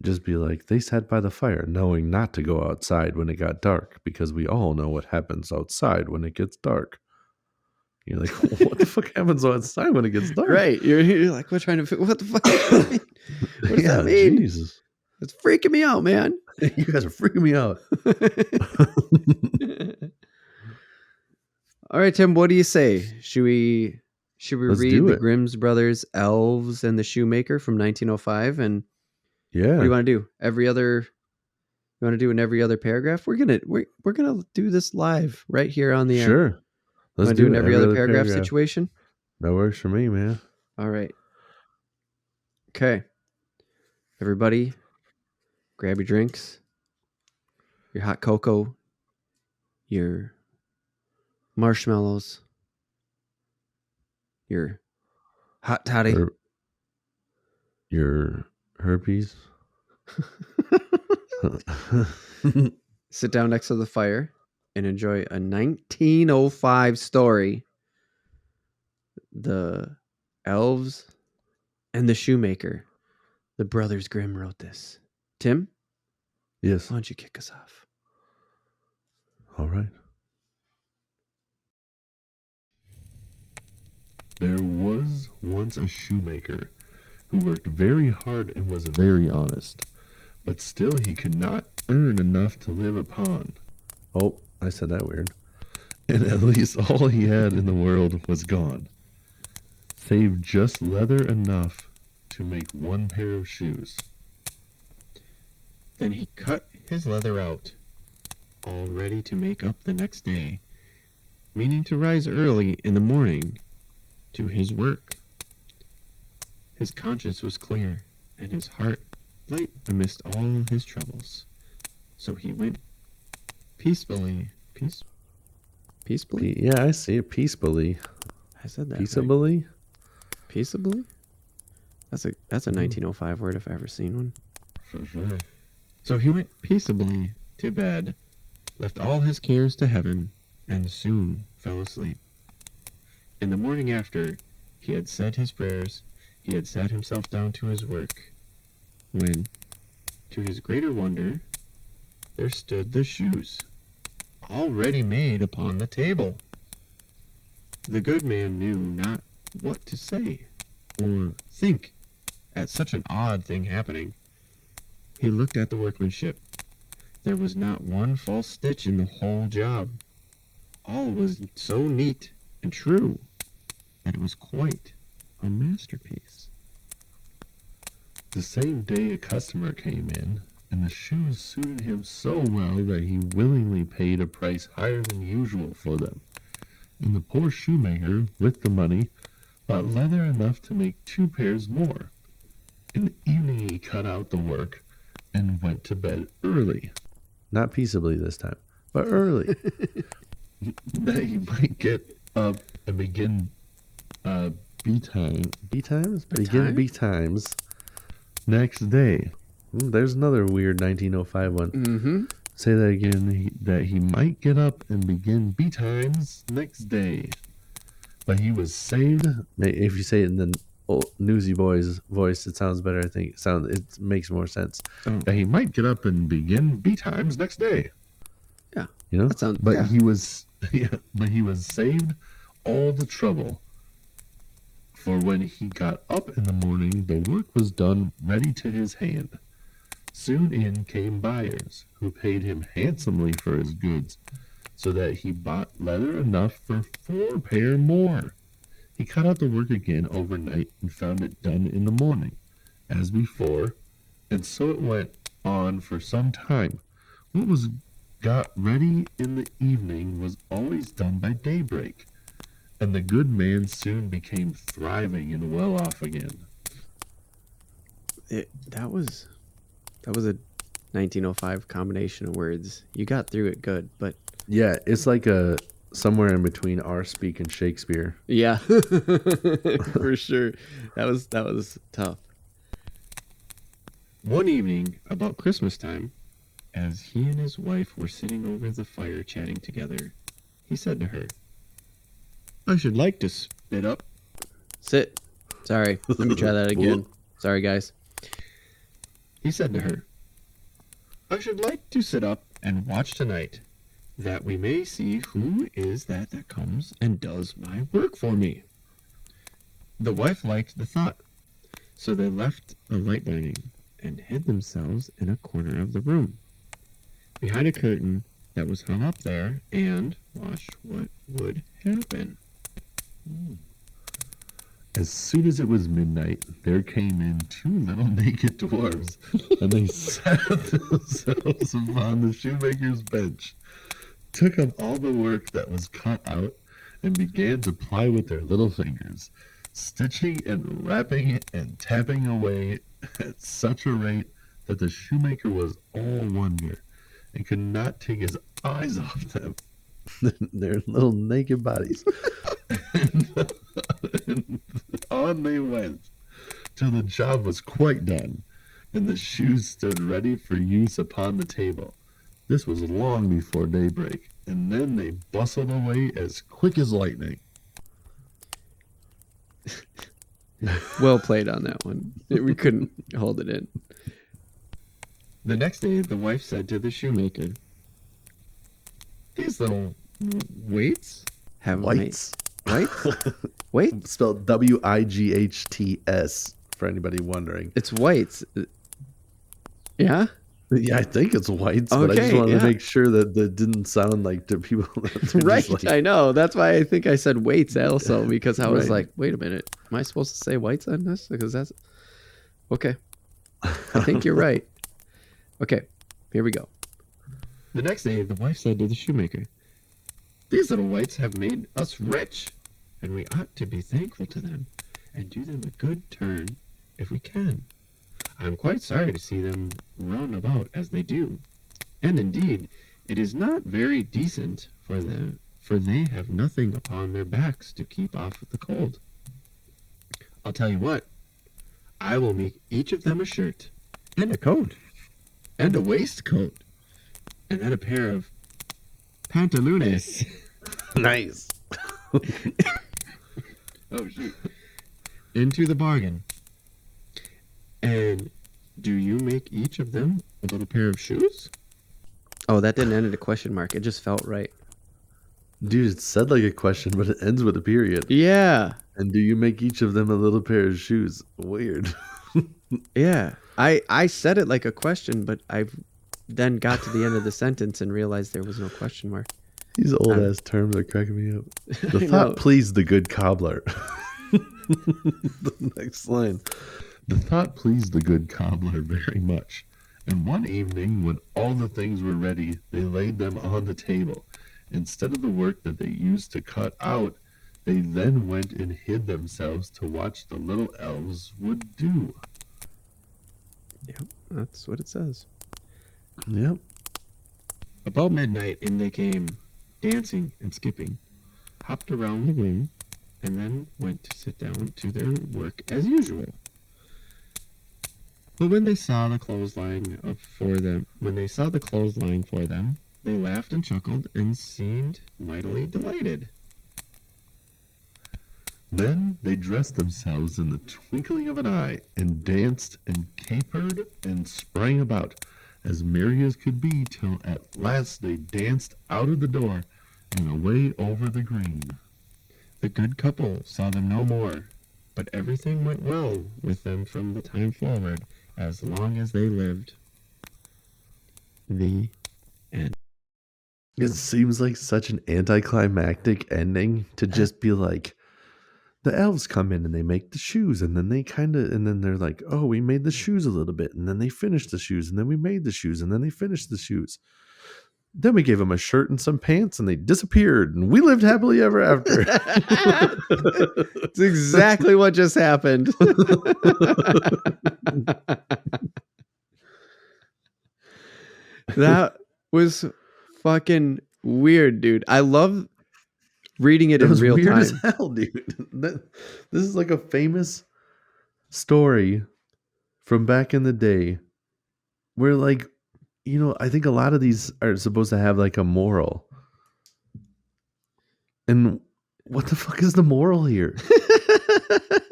Just be like, they sat by the fire knowing not to go outside when it got dark because we all know what happens outside when it gets dark. You're like, what the fuck happens outside when it gets dark? Right. You're like, we're trying to what the fuck does that mean? What does that mean? Jesus. It's freaking me out, man. You guys are freaking me out. All right, Tim, what do you say? Should we Let's read the Grimm's Brothers, Elves, and the Shoemaker from 1905? And yeah, what do you want to do? You want to do in every other paragraph? We're gonna do this live right here on the air. Sure. Let's do an every other paragraph situation. That works for me, man. All right. Okay. Everybody, grab your drinks, your hot cocoa, your marshmallows, your hot toddy, your herpes. Sit down next to the fire and enjoy a 1905 story. The Elves and the Shoemaker. The Brothers Grimm wrote this. Tim? Yes. Why don't you kick us off? All right. There was once a shoemaker who worked very hard and was very honest, but still he could not earn enough to live upon. Oh, I said that weird. And at least all he had in the world was gone, save just leather enough to make one pair of shoes. Then he cut his leather out, all ready to make up the next day, meaning to rise early in the morning to his work. His conscience was clear, and his heart light amidst all his troubles. So he went peacefully. Peacefully? Yeah, I see it. Peacefully. I said that. Peaceably? Right. Peaceably? That's a 1905 word if I ever seen one. For sure. So he went peaceably to bed, left all his cares to heaven, and soon fell asleep. In the morning after he had said his prayers, he had sat himself down to his work, when, to his greater wonder, there stood the shoes, already made upon the table. The good man knew not what to say or think at such an odd thing happening. He looked at the workmanship. There was not one false stitch in the whole job. All was so neat and true that it was quite a masterpiece. The same day a customer came in, and the shoes suited him so well that he willingly paid a price higher than usual for them. And the poor shoemaker, with the money, bought leather enough to make 2 pairs more. In the evening he cut out the work and went to bed early, Not peaceably this time, but early. that he might get up and begin bee time B times? What Begin time? B times. next day. There's another weird 1905 one. Mm-hmm. Say that again, that he might get up and begin bee times next day. But he was saved. If you say it in the old Newsy Boys voice, it sounds better. I think it makes more sense. That he might get up and begin bee times next day. You know? That sounds. But yeah. he was but he was saved all the trouble. For when he got up in the morning, the work was done ready to his hand. Soon in came buyers, who paid him handsomely for his goods, so that he bought leather enough for 4 pair more. He cut out the work again overnight and found it done in the morning, as before, and so it went on for some time. What was got ready in the evening was always done by daybreak, and the good man soon became thriving and well off again. That was a 1905 combination of words. You got through it good, but Yeah, it's like a somewhere in between our speak and Shakespeare. yeah, for sure. That was tough. One evening, about Christmas time, as he and his wife were sitting over the fire chatting together, he said to her, "I should like to spit up." Sit. Sorry. Let me try that again. Sorry, guys. He said to her, "I should like to sit up and watch tonight, that we may see who is that comes and does my work for me." The wife liked the thought, so they left a light burning and hid themselves in a corner of the room, behind a curtain that was hung up there, and watched what would happen. As soon as it was midnight, there came in 2 little naked dwarfs, and they sat themselves upon the shoemaker's bench, took up all the work that was cut out, and began to ply with their little fingers, stitching and wrapping and tapping away at such a rate that the shoemaker was all wonder, and could not take his eyes off them. Their little naked bodies. And on they went till the job was quite done, and the shoes stood ready for use upon the table. This was long before daybreak, and then they bustled away as quick as lightning. Well played on that one. We couldn't hold it in. The next day, the wife said to the shoemaker, "These little weights?" Have Whites. Wait. Wait. Spelled WIGHTS, for anybody wondering. It's whites. Yeah. Yeah, I think it's whites, but I just Okay, wanted yeah. to make sure that that didn't sound like to people. That they're just Right. like- I know. That's why I think I said weights also, because I was Right. like, wait a minute. Am I supposed to say whites on this? Because that's okay. I think you're right. Okay. Here we go. The next day, the wife said to the shoemaker, "These little whites have made us rich, and we ought to be thankful to them, and do them a good turn if we can. I am quite sorry to see them run about as they do, and indeed, it is not very decent for them, for they have nothing upon their backs to keep off the cold. I'll tell you what, I will make each of them a shirt, and a coat, and a waistcoat, and then a pair of pantalones." Nice. Oh, shoot. Into the bargain. "And do you make each of them a little pair of shoes?" Oh, that didn't end in a question mark. It just felt right. Dude, it said like a question, but it ends with a period. Yeah. And do you make each of them a little pair of shoes? Weird. Yeah. I said it like a question, but I've then got to the end of the sentence and realized there was no question mark. These old ass terms are cracking me up. The I thought know. pleased the good cobbler. The next line. The thought pleased the good cobbler very much, and one evening when all the things were ready, they laid them on the table. Instead of the work that they used to cut out, they then went and hid themselves to watch the little elves would do. Yep, that's what it says. Yep. About midnight, in they came, dancing and skipping, hopped around the room, and then went to sit down to their work as usual. But when they saw the clothesline for them, they laughed and chuckled and seemed mightily delighted. Then they dressed themselves in the twinkling of an eye, and danced and capered and sprang about, as merry as could be, till at last they danced out of the door and away over the green. The good couple saw them no more, but everything went well with them from the time forward, as long as they lived. The end. It seems like such an anticlimactic ending to just be like, the elves come in and they make the shoes, and then they're like, oh, we made the shoes a little bit, and then they finished the shoes, and then we made the shoes, and then they finished the shoes. Then we gave them a shirt and some pants, and they disappeared, and we lived happily ever after. It's exactly what just happened. That was fucking weird, dude. I love reading it It in was real weird time. as hell, dude. This is like a famous story from back in the day where, like, you know, I think a lot of these are supposed to have like a moral. And what the fuck is the moral here?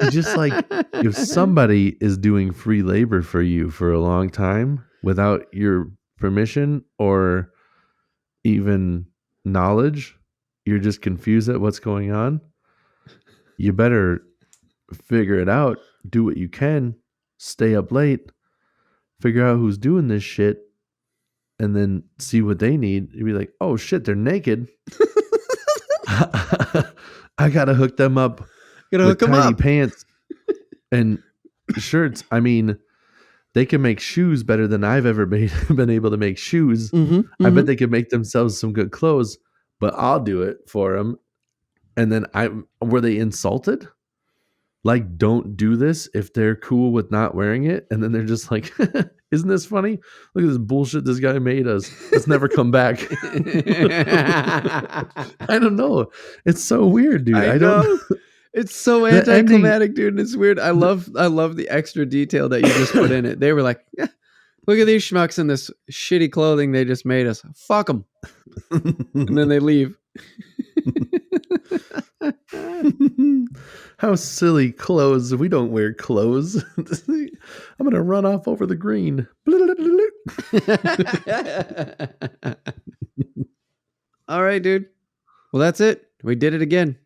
Just like, if somebody is doing free labor for you for a long time without your permission or even knowledge, you're just confused at what's going on, you better figure it out, do what you can, stay up late, figure out who's doing this shit, and then see what they need. You'd be like, oh shit, they're naked. I gotta hook them up with tiny pants and shirts. I mean, they can make shoes better than I've ever been able to make shoes. I bet they could make themselves some good clothes, but I'll do it for them. And then were they insulted? Like, don't do this if they're cool with not wearing it. And then they're just like, isn't this funny? Look at this bullshit this guy made us. Let's never come back. I don't know. It's so weird, dude. I don't. It's so anticlimactic, dude. And it's weird. I love the extra detail that you just put in it. They were like, yeah, look at these schmucks in this shitty clothing they just made us. Fuck them. And then they leave. How silly clothes. We don't wear clothes. I'm going to run off over the green. All right, dude. Well, that's it. We did it again.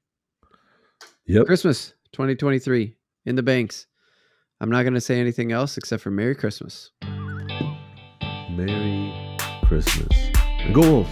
Yep. Christmas 2023 in the banks. I'm not going to say anything else except for Merry Christmas. Merry Christmas. And go Wolves.